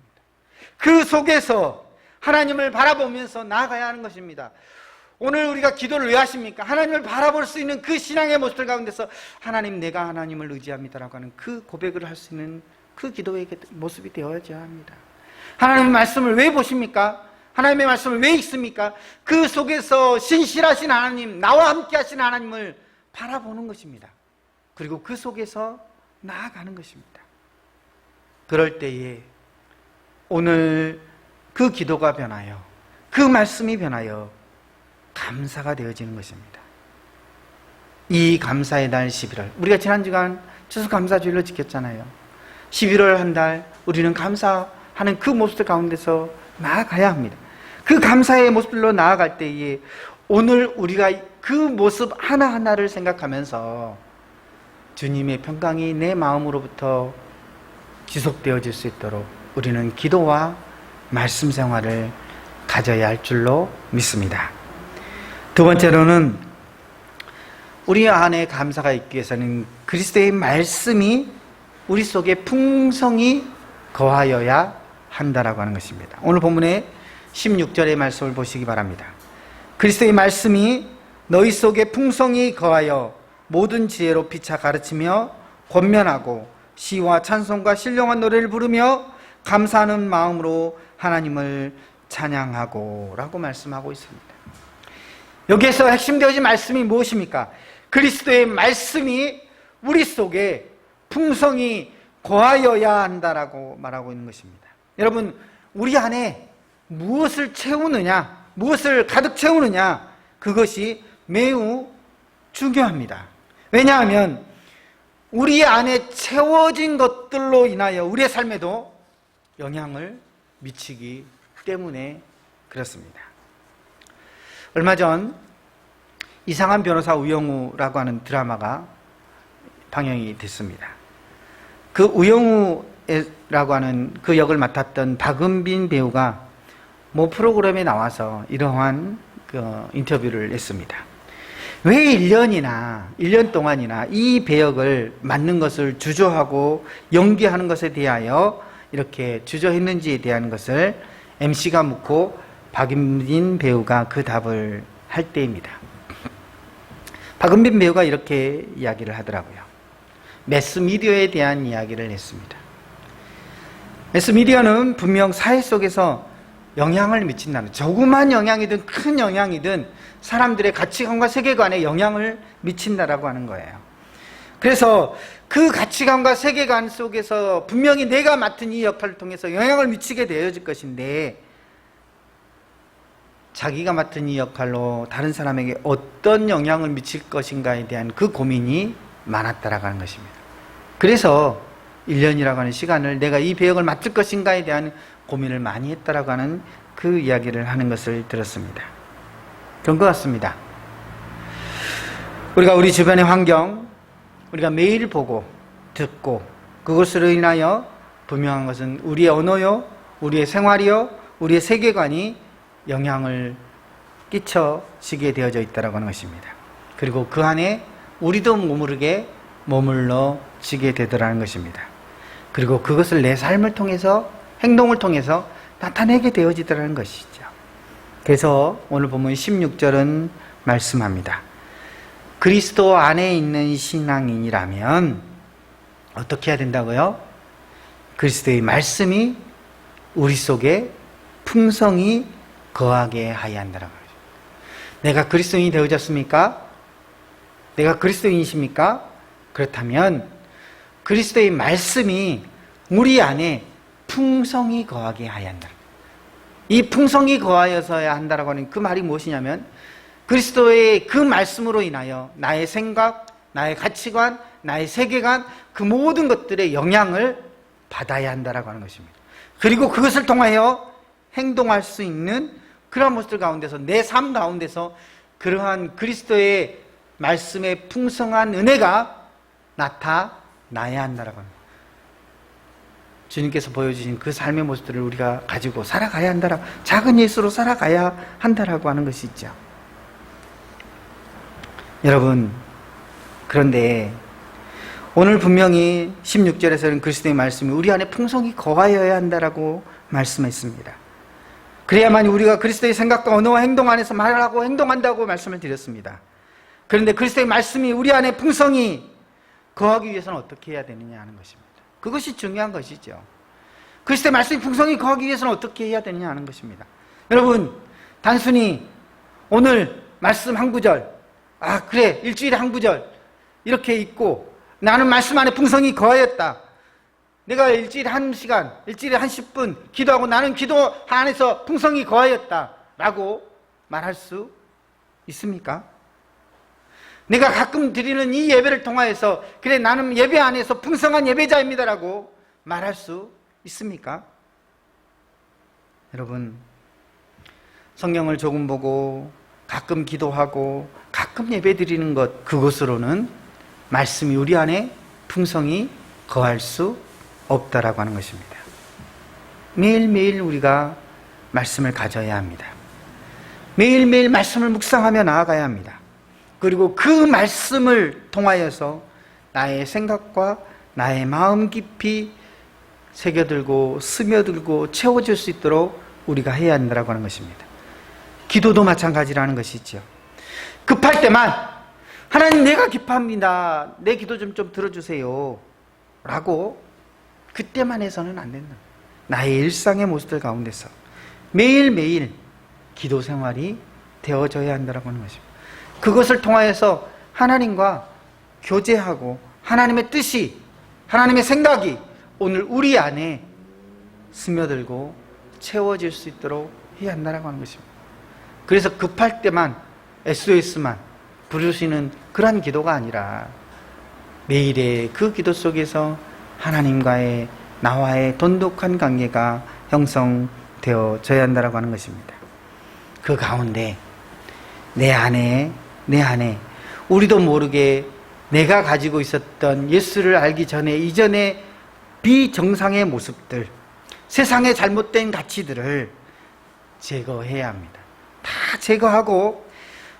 그 속에서 하나님을 바라보면서 나아가야 하는 것입니다. 오늘 우리가 기도를 왜 하십니까? 하나님을 바라볼 수 있는 그 신앙의 모습들 가운데서 하나님, 내가 하나님을 의지합니다라고 하는 그 고백을 할 수 있는 그 기도의 모습이 되어야져야 합니다. 하나님의 말씀을 왜 보십니까? 하나님의 말씀을 왜 읽습니까? 그 속에서 신실하신 하나님, 나와 함께 하신 하나님을 바라보는 것입니다. 그리고 그 속에서 나아가는 것입니다. 그럴 때에 오늘 그 기도가 변하여, 그 말씀이 변하여 감사가 되어지는 것입니다. 이 감사의 날 11월, 우리가 지난 주간 추수감사주일로 지켰잖아요. 11월 한 달 우리는 감사하는 그 모습들 가운데서 나아가야 합니다. 그 감사의 모습들로 나아갈 때에 오늘 우리가 그 모습 하나하나를 생각하면서 주님의 평강이 내 마음으로부터 지속되어질 수 있도록 우리는 기도와 말씀 생활을 가져야 할 줄로 믿습니다. 두 번째로는 우리 안에 감사가 있기 위해서는 그리스도의 말씀이 우리 속에 풍성히 거하여야 한다라고 하는 것입니다. 오늘 본문의 16절의 말씀을 보시기 바랍니다. 그리스도의 말씀이 너희 속에 풍성히 거하여 모든 지혜로 피차 가르치며 권면하고 시와 찬송과 신령한 노래를 부르며 감사하는 마음으로 하나님을 찬양하고 라고 말씀하고 있습니다. 여기에서 핵심되어진 말씀이 무엇입니까? 그리스도의 말씀이 우리 속에 풍성히 거하여야 한다라고 말하고 있는 것입니다. 여러분, 우리 안에 무엇을 채우느냐, 무엇을 가득 채우느냐, 그것이 매우 중요합니다. 왜냐하면 우리 안에 채워진 것들로 인하여 우리의 삶에도 영향을 미치기 때문에 그렇습니다. 얼마 전 이상한 변호사 우영우라고 하는 드라마가 방영이 됐습니다. 그 우영우라고 하는 그 역을 맡았던 박은빈 배우가 모 프로그램에 나와서 이러한 인터뷰를 했습니다. 왜 1년 동안이나 이 배역을 맡는 것을 주저하고 연기하는 것에 대하여 이렇게 주저했는지에 대한 것을 MC가 묻고 박은빈 배우가 그 답을 할 때입니다. 박은빈 배우가 이렇게 이야기를 하더라고요. 매스미디어에 대한 이야기를 했습니다. 매스미디어는 분명 사회 속에서 영향을 미친다는, 조그만 영향이든 큰 영향이든 사람들의 가치관과 세계관에 영향을 미친다라고 하는 거예요. 그래서 그 가치관과 세계관 속에서 분명히 내가 맡은 이 역할을 통해서 영향을 미치게 되어질 것인데, 자기가 맡은 이 역할로 다른 사람에게 어떤 영향을 미칠 것인가에 대한 그 고민이 많았다라고 하는 것입니다. 그래서 1년이라고 하는 시간을 내가 이 배역을 맡을 것인가에 대한 고민을 많이 했다라고 하는 그 이야기를 하는 것을 들었습니다. 그런 것 같습니다. 우리가 우리 주변의 환경, 우리가 매일 보고 듣고 그것으로 인하여 분명한 것은 우리의 언어요, 우리의 생활이요, 우리의 세계관이 영향을 끼쳐지게 되어져 있다고 하는 것입니다. 그리고 그 안에 우리도 모르게 머물러지게 되더라는 것입니다. 그리고 그것을 내 삶을 통해서, 행동을 통해서 나타내게 되어지더라는 것이죠. 그래서 오늘 보면 16절은 말씀합니다. 그리스도 안에 있는 신앙인이라면 어떻게 해야 된다고요? 그리스도의 말씀이 우리 속에 풍성히 거하게 하여야 한다는 거죠. 내가 그리스도인이 되어졌습니까? 내가 그리스도인이십니까? 그렇다면 그리스도의 말씀이 우리 안에 풍성히 거하게 하여야 한다. 이 풍성히 거하여서야 한다라고 하는 그 말이 무엇이냐면, 그리스도의 그 말씀으로 인하여 나의 생각, 나의 가치관, 나의 세계관, 그 모든 것들의 영향을 받아야 한다라고 하는 것입니다. 그리고 그것을 통하여 행동할 수 있는 그러한 모습들 가운데서, 내 삶 가운데서 그러한 그리스도의 말씀의 풍성한 은혜가 나타나야 한다라고 합니다. 주님께서 보여주신 그 삶의 모습들을 우리가 가지고 살아가야 한다라고, 작은 예수로 살아가야 한다라고 하는 것이 있죠. 여러분, 그런데 오늘 분명히 16절에서는 그리스도의 말씀이 우리 안에 풍성히 거하여야 한다라고 말씀했습니다. 그래야만 우리가 그리스도의 생각과 언어와 행동 안에서 말하고 행동한다고 말씀을 드렸습니다. 그런데 그리스도의 말씀이 우리 안에 풍성히 거하기 위해서는 어떻게 해야 되느냐 하는 것입니다. 그것이 중요한 것이죠. 그리스도의 말씀이 풍성히 거하기 위해서는 어떻게 해야 되느냐 하는 것입니다. 여러분, 단순히 오늘 말씀 한 구절, 그래, 일주일에 한 구절 이렇게 읽고 나는 말씀 안에 풍성히 거하였다, 내가 일주일에 한 시간, 일주일에 한 10분 기도하고 나는 기도 안에서 풍성히 거하였다 라고 말할 수 있습니까? 내가 가끔 드리는 이 예배를 통하여서 그래, 나는 예배 안에서 풍성한 예배자입니다 라고 말할 수 있습니까? 여러분, 성경을 조금 보고 가끔 기도하고 가끔 예배 드리는 것, 그것으로는 말씀이 우리 안에 풍성히 거할 수 없다라고 하는 것입니다. 매일매일 우리가 말씀을 가져야 합니다. 매일매일 말씀을 묵상하며 나아가야 합니다. 그리고 그 말씀을 통하여서 나의 생각과 나의 마음 깊이 새겨들고 스며들고 채워질 수 있도록 우리가 해야 한다고 하는 것입니다. 기도도 마찬가지라는 것이죠. 급할 때만 하나님 내가 기도합니다. 내 기도 좀 들어주세요. 라고 그때만 해서는 안 된다. 나의 일상의 모습들 가운데서 매일매일 기도 생활이 되어져야 한다고 하는 것입니다. 그것을 통하여서 하나님과 교제하고 하나님의 뜻이, 하나님의 생각이 오늘 우리 안에 스며들고 채워질 수 있도록 해야 한다고 하는 것입니다. 그래서 급할 때만 SOS만 부르시는 그런 기도가 아니라 매일의 그 기도 속에서 하나님과의 나와의 돈독한 관계가 형성되어져야 한다고 하는 것입니다. 그 가운데 내 안에 우리도 모르게 내가 가지고 있었던 예수를 알기 전에 이전에 비정상의 모습들, 세상의 잘못된 가치들을 제거해야 합니다. 다 제거하고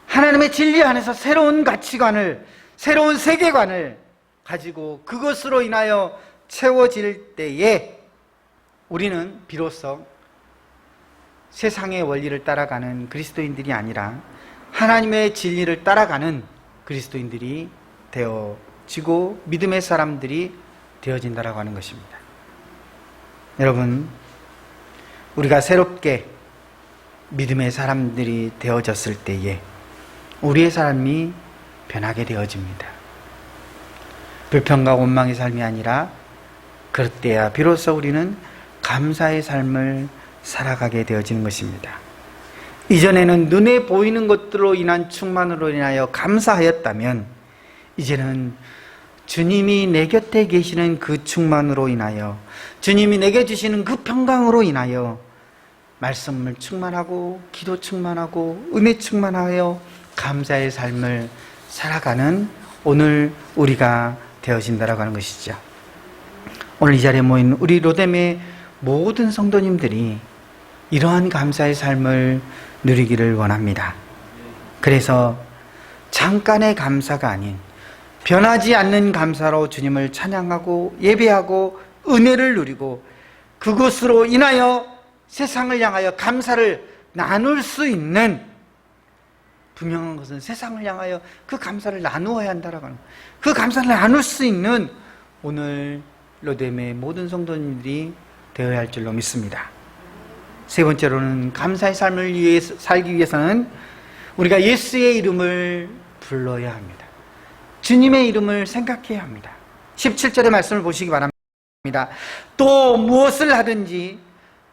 하나님의 진리 안에서 새로운 가치관을, 새로운 세계관을 가지고 그것으로 인하여 채워질 때에 우리는 비로소 세상의 원리를 따라가는 그리스도인들이 아니라 하나님의 진리를 따라가는 그리스도인들이 되어지고 믿음의 사람들이 되어진다라고 하는 것입니다. 여러분, 우리가 새롭게 믿음의 사람들이 되어졌을 때에 우리의 삶이 변하게 되어집니다. 불평과 원망의 삶이 아니라 그럴 때야 비로소 우리는 감사의 삶을 살아가게 되어지는 것입니다. 이전에는 눈에 보이는 것들로 인한 충만으로 인하여 감사하였다면 이제는 주님이 내 곁에 계시는 그 충만으로 인하여, 주님이 내게 주시는 그 평강으로 인하여 말씀을 충만하고 기도 충만하고 은혜 충만하여 감사의 삶을 살아가는 오늘 우리가 되어진다라고 하는 것이죠. 오늘 이 자리에 모인 우리 로뎀의 모든 성도님들이 이러한 감사의 삶을 누리기를 원합니다. 그래서 잠깐의 감사가 아닌 변하지 않는 감사로 주님을 찬양하고 예배하고 은혜를 누리고 그것으로 인하여 세상을 향하여 감사를 나눌 수 있는, 분명한 것은 세상을 향하여 그 감사를 나누어야 한다라고 하는, 그 감사를 나눌 수 있는 오늘 로뎀의 모든 성도님들이 되어야 할 줄로 믿습니다. 세 번째로는 감사의 삶을 살기 위해서는 우리가 예수의 이름을 불러야 합니다. 주님의 이름을 생각해야 합니다. 17절의 말씀을 보시기 바랍니다. 또 무엇을 하든지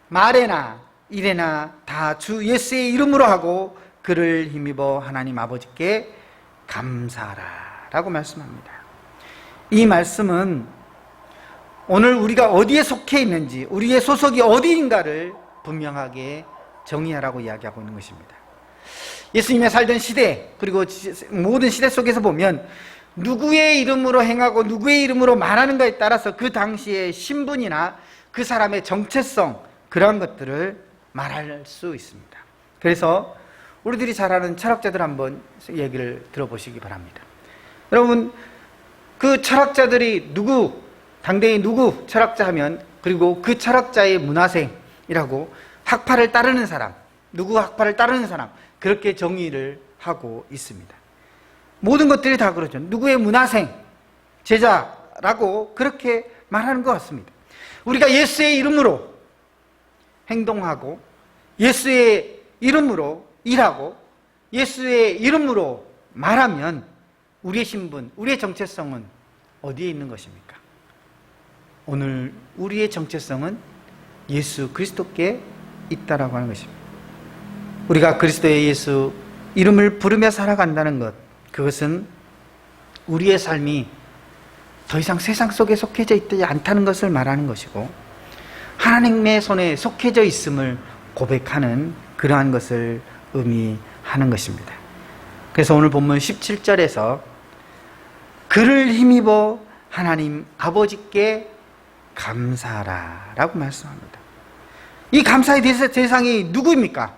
말에나 일에나 다 주 예수의 이름으로 하고 그를 힘입어 하나님 아버지께 감사하라 라고 말씀합니다. 이 말씀은 오늘 우리가 어디에 속해 있는지, 우리의 소속이 어디인가를 분명하게 정의하라고 이야기하고 있는 것입니다. 예수님의 살던 시대, 그리고 모든 시대 속에서 보면 누구의 이름으로 행하고 누구의 이름으로 말하는가에 따라서 그 당시의 신분이나 그 사람의 정체성, 그런 것들을 말할 수 있습니다. 그래서 우리들이 잘 아는 철학자들 한번 얘기를 들어보시기 바랍니다. 여러분, 그 철학자들이 누구, 당대의 누구 철학자 하면, 그리고 그 철학자의 문화생이라고 학파를 따르는 사람, 누구 학파를 따르는 사람, 그렇게 정의를 하고 있습니다. 모든 것들이 다 그렇죠. 누구의 문화생, 제자라고 그렇게 말하는 것 같습니다. 우리가 예수의 이름으로 행동하고 예수의 이름으로 일하고 예수의 이름으로 말하면 우리의 신분, 우리의 정체성은 어디에 있는 것입니까? 오늘 우리의 정체성은 예수 그리스도께 있다라고 하는 것입니다. 우리가 그리스도의 예수 이름을 부르며 살아간다는 것, 그것은 우리의 삶이 더 이상 세상 속에 속해져 있지 않다는 것을 말하는 것이고, 하나님의 손에 속해져 있음을 고백하는 그러한 것을 의미하는 것입니다. 그래서 오늘 본문 17절에서 그를 힘입어 하나님 아버지께 감사하라 라고 말씀합니다. 이 감사의 대상이 누구입니까?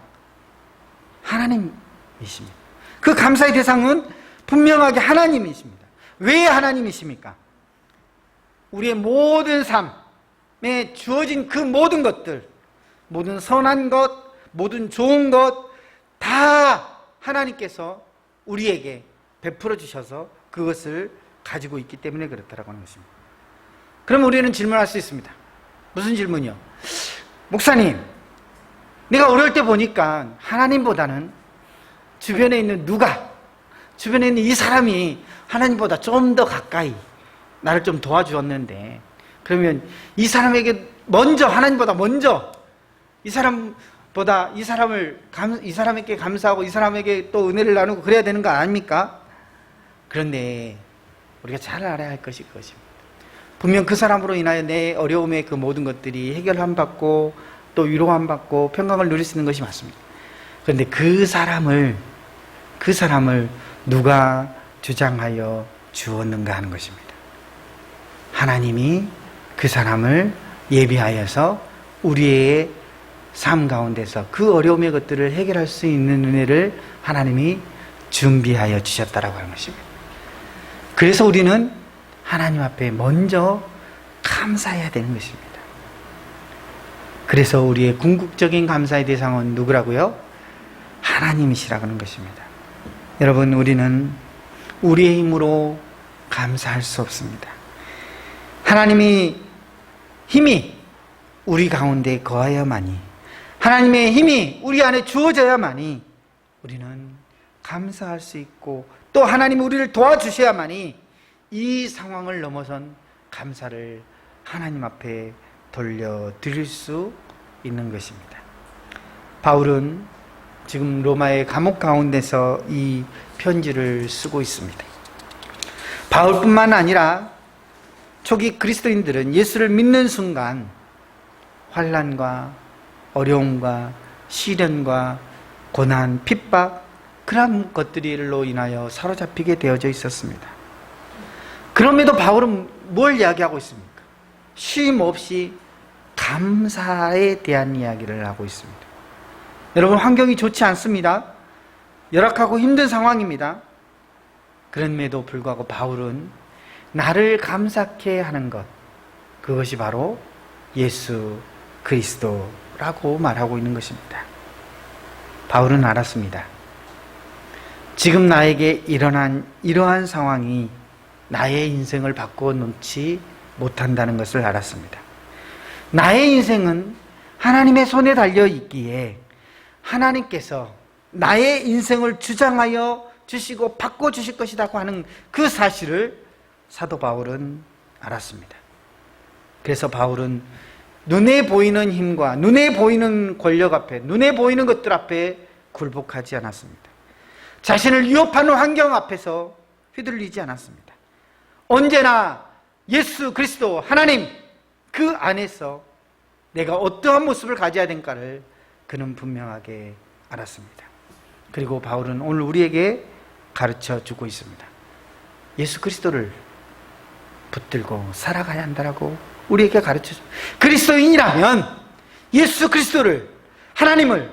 하나님이십니다. 그 감사의 대상은 분명하게 하나님이십니다. 왜 하나님이십니까? 우리의 모든 삶에 주어진 그 모든 것들, 모든 선한 것, 모든 좋은 것 다 하나님께서 우리에게 베풀어 주셔서 그것을 가지고 있기 때문에 그렇다라고 하는 것입니다. 그럼 우리는 질문할 수 있습니다. 무슨 질문이요? 목사님, 내가 어릴 때 보니까 하나님보다는 주변에 있는 주변에 있는 이 사람이 하나님보다 좀 더 가까이 나를 좀 도와주었는데, 그러면 이 사람에게 먼저, 하나님보다 먼저 이 사람에게 감사하고 이 사람에게 또 은혜를 나누고 그래야 되는 거 아닙니까? 그런데 우리가 잘 알아야 할 것이 그것입니다. 분명 그 사람으로 인하여 내 어려움의 그 모든 것들이 해결함 받고 또 위로함 받고 평강을 누릴 수 있는 것이 맞습니다. 그런데 그 사람을 누가 주장하여 주었는가 하는 것입니다. 하나님이 그 사람을 예비하여서 우리의 삶 가운데서 그 어려움의 것들을 해결할 수 있는 은혜를 하나님이 준비하여 주셨다라고 하는 것입니다. 그래서 우리는 하나님 앞에 먼저 감사해야 되는 것입니다. 그래서 우리의 궁극적인 감사의 대상은 누구라고요? 하나님이시라고 하는 것입니다. 여러분, 우리는 우리의 힘으로 감사할 수 없습니다. 하나님의 힘이 우리 가운데 거하여야만이, 하나님의 힘이 우리 안에 주어져야만이 우리는 감사할 수 있고, 또 하나님이 우리를 도와주셔야만이 이 상황을 넘어선 감사를 하나님 앞에 돌려드릴 수 있는 것입니다. 바울은 지금 로마의 감옥 가운데서 이 편지를 쓰고 있습니다. 바울뿐만 아니라 초기 그리스도인들은 예수를 믿는 순간 환난과 어려움과 시련과 고난, 핍박, 그런 것들로 인하여 사로잡히게 되어져 있었습니다. 그럼에도 바울은 뭘 이야기하고 있습니까? 쉼 없이 감사에 대한 이야기를 하고 있습니다. 여러분, 환경이 좋지 않습니다. 열악하고 힘든 상황입니다. 그럼에도 불구하고 바울은 나를 감사케 하는 것, 그것이 바로 예수 그리스도라고 말하고 있는 것입니다. 바울은 알았습니다. 지금 나에게 일어난 이러한 상황이 나의 인생을 바꾸어 놓지 못한다는 것을 알았습니다. 나의 인생은 하나님의 손에 달려 있기에 하나님께서 나의 인생을 주장하여 주시고 바꿔 주실 것이라고 하는 그 사실을 사도 바울은 알았습니다. 그래서 바울은 눈에 보이는 힘과 눈에 보이는 권력 앞에, 눈에 보이는 것들 앞에 굴복하지 않았습니다. 자신을 위협하는 환경 앞에서 휘둘리지 않았습니다. 언제나 예수 그리스도 하나님 그 안에서 내가 어떠한 모습을 가져야 될까를 그는 분명하게 알았습니다. 그리고 바울은 오늘 우리에게 가르쳐 주고 있습니다. 예수 그리스도를 붙들고 살아가야 한다라고 우리에게 가르쳐 줍니다. 그리스도인이라면 예수 그리스도를, 하나님을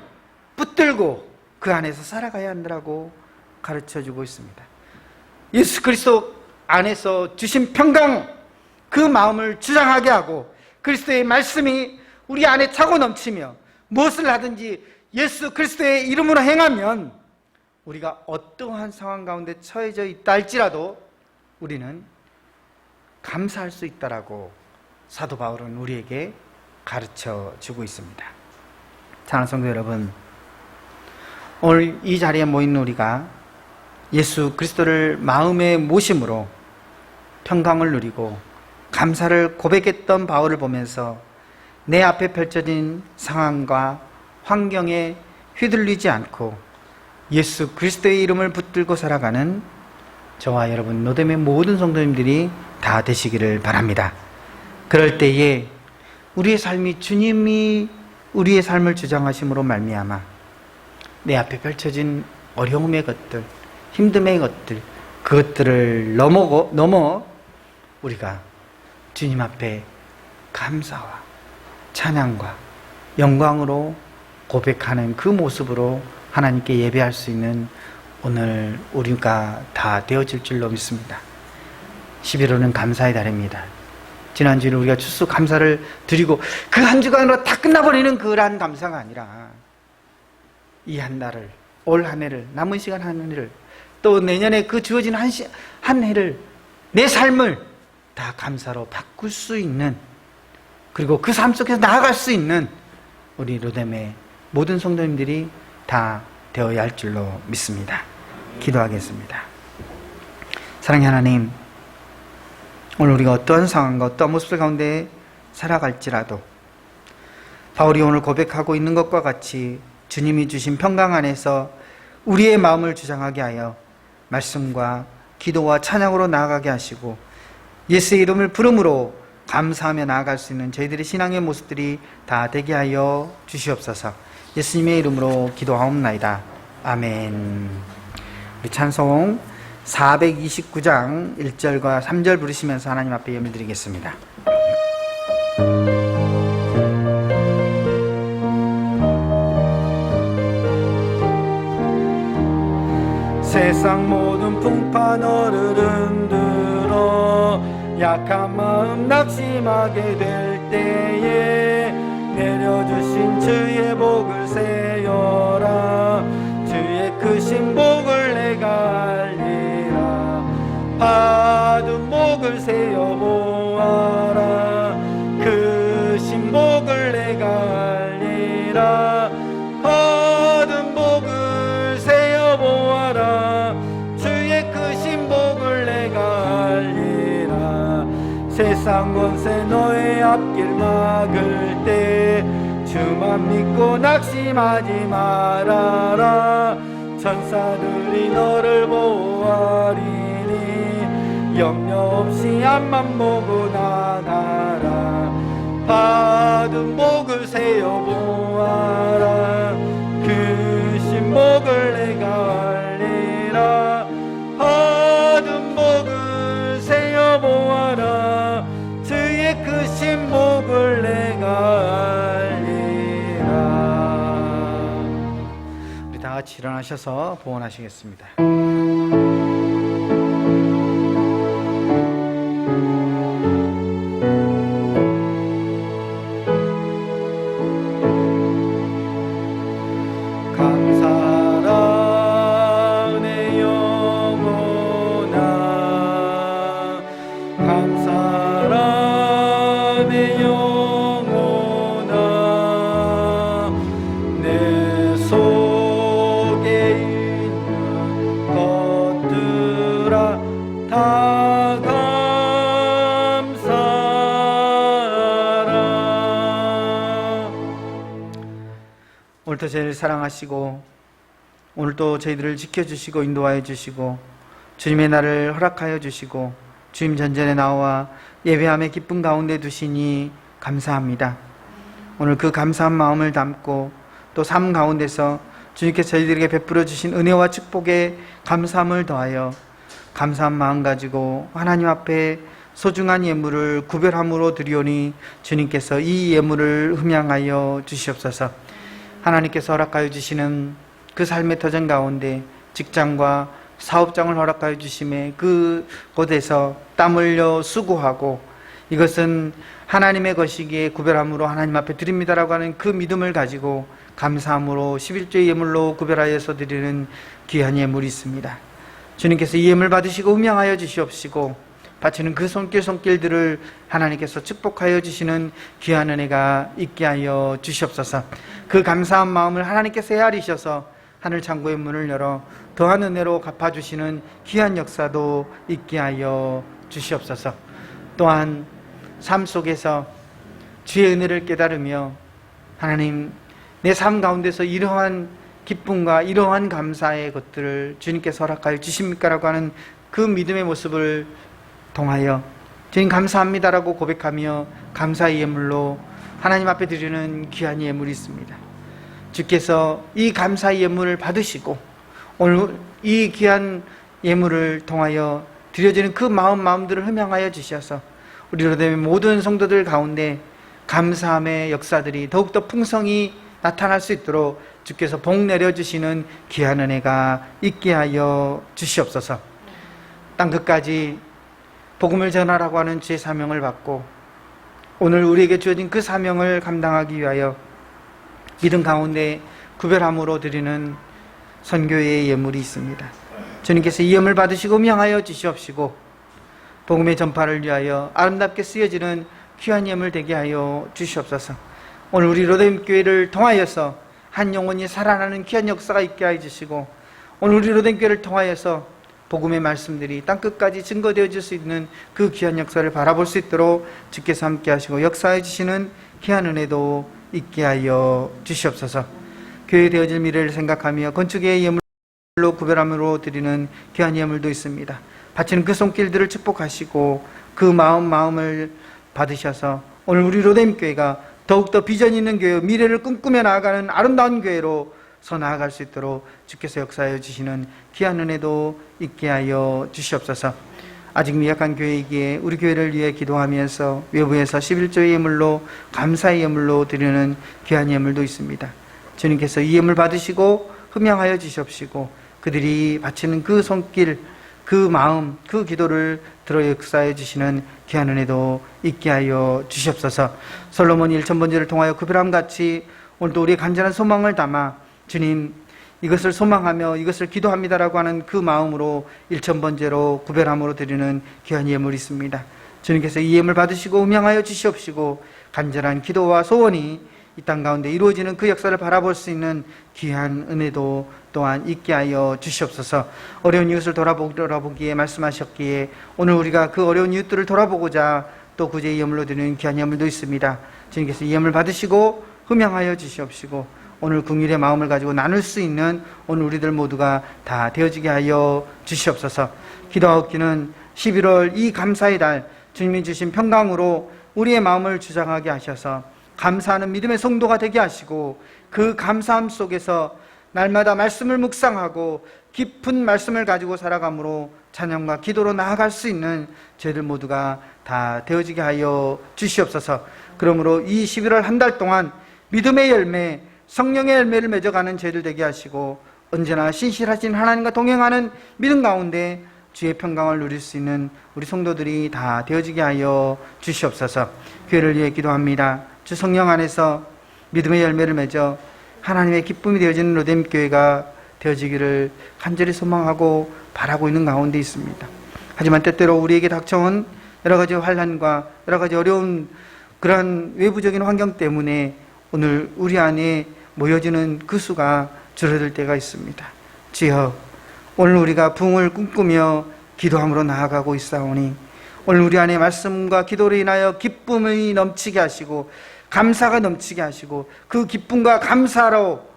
붙들고 그 안에서 살아가야 한다라고 가르쳐 주고 있습니다. 예수 그리스도 안에서 주신 평강, 그 마음을 주장하게 하고 그리스도의 말씀이 우리 안에 차고 넘치며 무엇을 하든지 예수 그리스도의 이름으로 행하면 우리가 어떠한 상황 가운데 처해져 있다 할지라도 우리는 감사할 수 있다라고 사도 바울은 우리에게 가르쳐 주고 있습니다. 사랑하는 성도 여러분, 오늘 이 자리에 모인 우리가 예수 그리스도를 마음에 모심으로 평강을 누리고 감사를 고백했던 바울을 보면서 내 앞에 펼쳐진 상황과 환경에 휘둘리지 않고 예수 그리스도의 이름을 붙들고 살아가는 저와 여러분 노뎀의 모든 성도님들이 다 되시기를 바랍니다. 그럴 때에 우리의 삶이 주님이 우리의 삶을 주장하심으로 말미암아 내 앞에 펼쳐진 어려움의 것들, 힘듦의 것들, 그것들을 넘어 우리가 주님 앞에 감사와 찬양과 영광으로 고백하는 그 모습으로 하나님께 예배할 수 있는 오늘 우리가 다 되어질 줄로 믿습니다. 11월은 감사의 달입니다. 지난주에 우리가 추수 감사를 드리고 그 한 주간으로 다 끝나버리는 그러한 감사가 아니라 이 한 달을, 올 한 해를, 남은 시간 한 해를, 또 내년에 그 주어진 한 해를, 내 삶을 다 감사로 바꿀 수 있는, 그리고 그 삶 속에서 나아갈 수 있는 우리 로뎀의 모든 성도님들이 다 되어야 할 줄로 믿습니다. 기도하겠습니다. 사랑의 하나님, 오늘 우리가 어떠한 상황과 어떠한 모습 가운데 살아갈지라도 바울이 오늘 고백하고 있는 것과 같이 주님이 주신 평강 안에서 우리의 마음을 주장하게 하여 말씀과 기도와 찬양으로 나아가게 하시고 예수의 이름을 부름으로 감사하며 나아갈 수 있는 저희들의 신앙의 모습들이 다 되게 하여 주시옵소서. 예수님의 이름으로 기도하옵나이다. 아멘. 우리 찬송 429장 1절과 3절 부르시면서 하나님 앞에 예물 드리겠습니다. 세상 모든 풍파 너를 흔들어 약한 마음 낙심하게 될 때에 내려주신 주의 복을 세어라. 주의 크신 복을 내가 알리라. 받은 복을 세어 보아라. 크신 복을 내가 알리라. 받은 복을 세어 보아라. 주의 크신 복을 내가 알리라. 세상 권세 너의 앞길 막을 때 주만 믿고 낙심하지 말아라. 천사들이 너를 보호하리니 염려 없이 앞만 보고 나가라. 받은 복을 세어 보아라. 크신 복을 내가 알리라. 받은 복을 세어 보아라. 주의 크신 복을 내가 알리라. 우리 다 같이 일어나셔서 봉헌하시겠습니다. 오늘도 저희를 사랑하시고 오늘도 저희들을 지켜주시고 인도하여 주시고 주님의 날을 허락하여 주시고 주님 전전에 나와 예배함의 기쁨 가운데 두시니 감사합니다. 오늘 그 감사한 마음을 담고 또 삶 가운데서 주님께서 저희들에게 베풀어 주신 은혜와 축복에 감사함을 더하여 감사한 마음 가지고 하나님 앞에 소중한 예물을 구별함으로 드리오니 주님께서 이 예물을 흠양하여 주시옵소서. 하나님께서 허락하여 주시는 그 삶의 터전 가운데 직장과 사업장을 허락하여 주심에 그곳에서 땀 흘려 수고하고 이것은 하나님의 것이기에 구별함으로 하나님 앞에 드립니다라고 하는 그 믿음을 가지고 감사함으로 11조의 예물로 구별하여서 드리는 귀한 예물이 있습니다. 주님께서 이 예물 받으시고 흠양하여 주시옵시고 바치는 그 손길들을 하나님께서 축복하여 주시는 귀한 은혜가 있게 하여 주시옵소서. 그 감사한 마음을 하나님께서 헤아리셔서 하늘 창고의 문을 열어 더한 은혜로 갚아주시는 귀한 역사도 있게 하여 주시옵소서. 또한 삶 속에서 주의 은혜를 깨달으며 하나님 내 삶 가운데서 이러한 기쁨과 이러한 감사의 것들을 주님께서 허락하여 주십니까? 라고 하는 그 믿음의 모습을 통하여 주님 감사합니다라고 고백하며 감사의 예물로 하나님 앞에 드리는 귀한 예물이 있습니다. 주께서 이 감사의 예물을 받으시고 오늘 이 귀한 예물을 통하여 드려지는 그 마음들을 흠양하여 주셔서 우리 로뎀의 모든 성도들 가운데 감사함의 역사들이 더욱더 풍성히 나타날 수 있도록 주께서 복 내려주시는 귀한 은혜가 있게 하여 주시옵소서. 땅끝까지 복음을 전하라고 하는 주의 사명을 받고 오늘 우리에게 주어진 그 사명을 감당하기 위하여 믿음 가운데 구별함으로 드리는 선교의 예물이 있습니다. 주님께서 이 예물 받으시고 명하여 주시옵시고 복음의 전파를 위하여 아름답게 쓰여지는 귀한 예물 되게 하여 주시옵소서. 오늘 우리 로뎀교회를 통하여서 한 영혼이 살아나는 귀한 역사가 있게 하여 주시고 오늘 우리 로뎀교회를 통하여서 복음의 말씀들이 땅끝까지 증거되어질 수 있는 그 귀한 역사를 바라볼 수 있도록 주께서 함께 하시고 역사해 주시는 귀한 은혜도 있게 하여 주시옵소서. 교회 되어질 미래를 생각하며 건축의 예물로 구별함으로 드리는 귀한 예물도 있습니다. 바치는 그 손길들을 축복하시고 그 마음을 받으셔서 오늘 우리 로뎀교회가 더욱더 비전 있는 교회, 미래를 꿈꾸며 나아가는 아름다운 교회로 서 나아갈 수 있도록 주께서 역사하여 주시는 귀한 은혜도 있게 하여 주시옵소서. 아직 미약한 교회이기에 우리 교회를 위해 기도하면서 외부에서 11조의 예물로 감사의 예물로 드리는 귀한 예물도 있습니다. 주님께서 이 예물 받으시고 흠양하여 주시옵시고 그들이 바치는 그 손길, 그 마음, 그 기도를 들어 역사해 주시는 귀한 은혜도 있게 하여 주시옵소서. 솔로몬이 1000번제를 통하여 구별함같이 오늘도 우리의 간절한 소망을 담아 주님 이것을 소망하며 이것을 기도합니다라고 하는 그 마음으로 1000번제로 구별함으로 드리는 귀한 예물이 있습니다. 주님께서 이 예물 받으시고 음양하여 주시옵시고 간절한 기도와 소원이 이 땅 가운데 이루어지는 그 역사를 바라볼 수 있는 귀한 은혜도 또한 있게 하여 주시옵소서. 어려운 이웃을 돌아보기에 말씀하셨기에 오늘 우리가 그 어려운 이웃들을 돌아보고자 또 구제의 예물로 드리는 귀한 예물도 있습니다. 주님께서 이 예물 받으시고 흠양하여 주시옵시고 오늘 긍휼의 마음을 가지고 나눌 수 있는 오늘 우리들 모두가 다 되어지게 하여 주시옵소서. 기도하옵기는 11월 이 감사의 달 주님이 주신 평강으로 우리의 마음을 주장하게 하셔서 감사하는 믿음의 성도가 되게 하시고 그 감사함 속에서 날마다 말씀을 묵상하고 깊은 말씀을 가지고 살아감으로 찬양과 기도로 나아갈 수 있는 저희들 모두가 다 되어지게 하여 주시옵소서. 그러므로 이 11월 한 달 동안 믿음의 열매, 성령의 열매를 맺어가는 저희들 되게 하시고 언제나 신실하신 하나님과 동행하는 믿음 가운데 주의 평강을 누릴 수 있는 우리 성도들이 다 되어지게 하여 주시옵소서. 교회를 위해 기도합니다. 주 성령 안에서 믿음의 열매를 맺어 하나님의 기쁨이 되어지는 로뎀교회가 되어지기를 간절히 소망하고 바라고 있는 가운데 있습니다. 하지만 때때로 우리에게 닥쳐온 여러 가지 환난과 여러 가지 어려운 그러한 외부적인 환경 때문에 오늘 우리 안에 모여지는 그 수가 줄어들 때가 있습니다. 주여, 오늘 우리가 부흥을 꿈꾸며 기도함으로 나아가고 있사오니 오늘 우리 안에 말씀과 기도로 인하여 기쁨이 넘치게 하시고 감사가 넘치게 하시고 그 기쁨과 감사로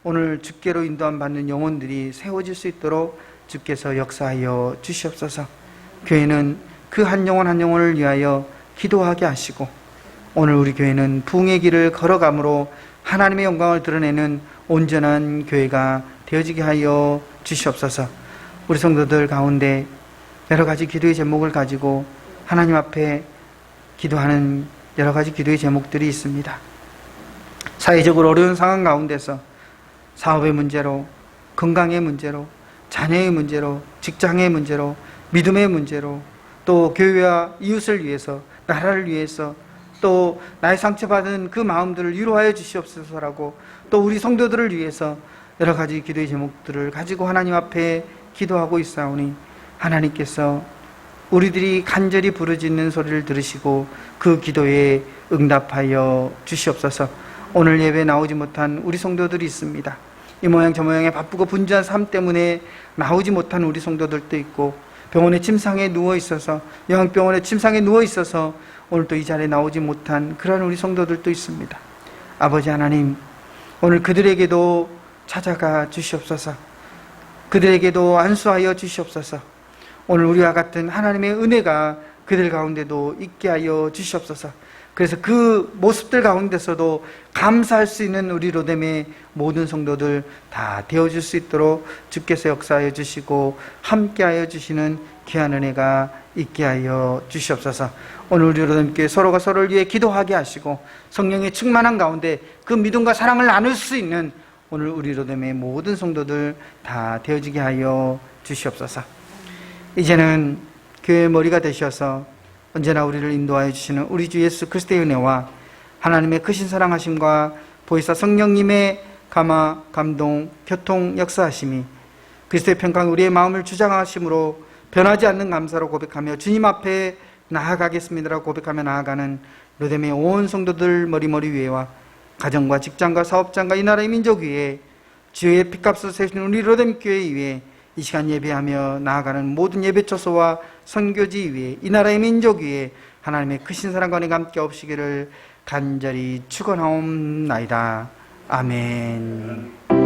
오늘 주께로 인도함 받는 영혼들이 세워질 수 있도록 주께서 역사하여 주시옵소서. 교회는 그 한 영혼 한 영혼을 위하여 기도하게 하시고 오늘 우리 교회는 부흥의 길을 걸어감으로 하나님의 영광을 드러내는 온전한 교회가 되어지게 하여 주시옵소서. 우리 성도들 가운데 여러 가지 기도의 제목을 가지고 하나님 앞에 기도하는 여러 가지 기도의 제목들이 있습니다. 사회적으로 어려운 상황 가운데서 사업의 문제로, 건강의 문제로, 자녀의 문제로, 직장의 문제로, 믿음의 문제로, 또 교회와 이웃을 위해서, 나라를 위해서, 또 나의 상처받은 그 마음들을 위로하여 주시옵소서라고 또 우리 성도들을 위해서 여러 가지 기도의 제목들을 가지고 하나님 앞에 기도하고 있사오니 하나님께서 우리들이 간절히 부르짖는 소리를 들으시고 그 기도에 응답하여 주시옵소서. 오늘 예배 나오지 못한 우리 성도들이 있습니다. 이 모양 저 모양의 바쁘고 분주한 삶 때문에 나오지 못한 우리 성도들도 있고 병원에 침상에 누워 있어서 요양병원에 침상에 누워 있어서 오늘 또 이 자리에 나오지 못한 그런 우리 성도들도 있습니다. 아버지 하나님, 오늘 그들에게도 찾아가 주시옵소서. 그들에게도 안수하여 주시옵소서. 오늘 우리와 같은 하나님의 은혜가 그들 가운데도 있게 하여 주시옵소서. 그래서 그 모습들 가운데서도 감사할 수 있는 우리 로뎀의 모든 성도들 다 되어줄 수 있도록 주께서 역사하여 주시고 함께하여 주시는 귀한 은혜가 있게 하여 주시옵소서. 오늘 우리 로뎀교회 서로가 서로를 위해 기도하게 하시고 성령의 충만한 가운데 그 믿음과 사랑을 나눌 수 있는 오늘 우리 로뎀의 모든 성도들 다 되어지게 하여 주시옵소서. 이제는 교회의 머리가 되셔서 언제나 우리를 인도하여 주시는 우리 주 예수 그리스도의 은혜와 하나님의 크신 사랑하심과 보혜사 성령님의 감화, 감동, 교통, 역사하심이 그리스도의 평강 우리의 마음을 주장하심으로 변하지 않는 감사로 고백하며 주님 앞에 나아가겠습니다라고 고백하며 나아가는 로뎀의 온 성도들 머리머리 위에와 가정과 직장과 사업장과 이 나라의 민족 위에 주의 피값을 세우시는 우리 로뎀교회 위에 이 시간 예배하며 나아가는 모든 예배처소와 선교지 위에 이 나라의 민족 위에 하나님의 크신 사랑과 은혜가 함께 없으시기를 간절히 축원하옵나이다. 아멘.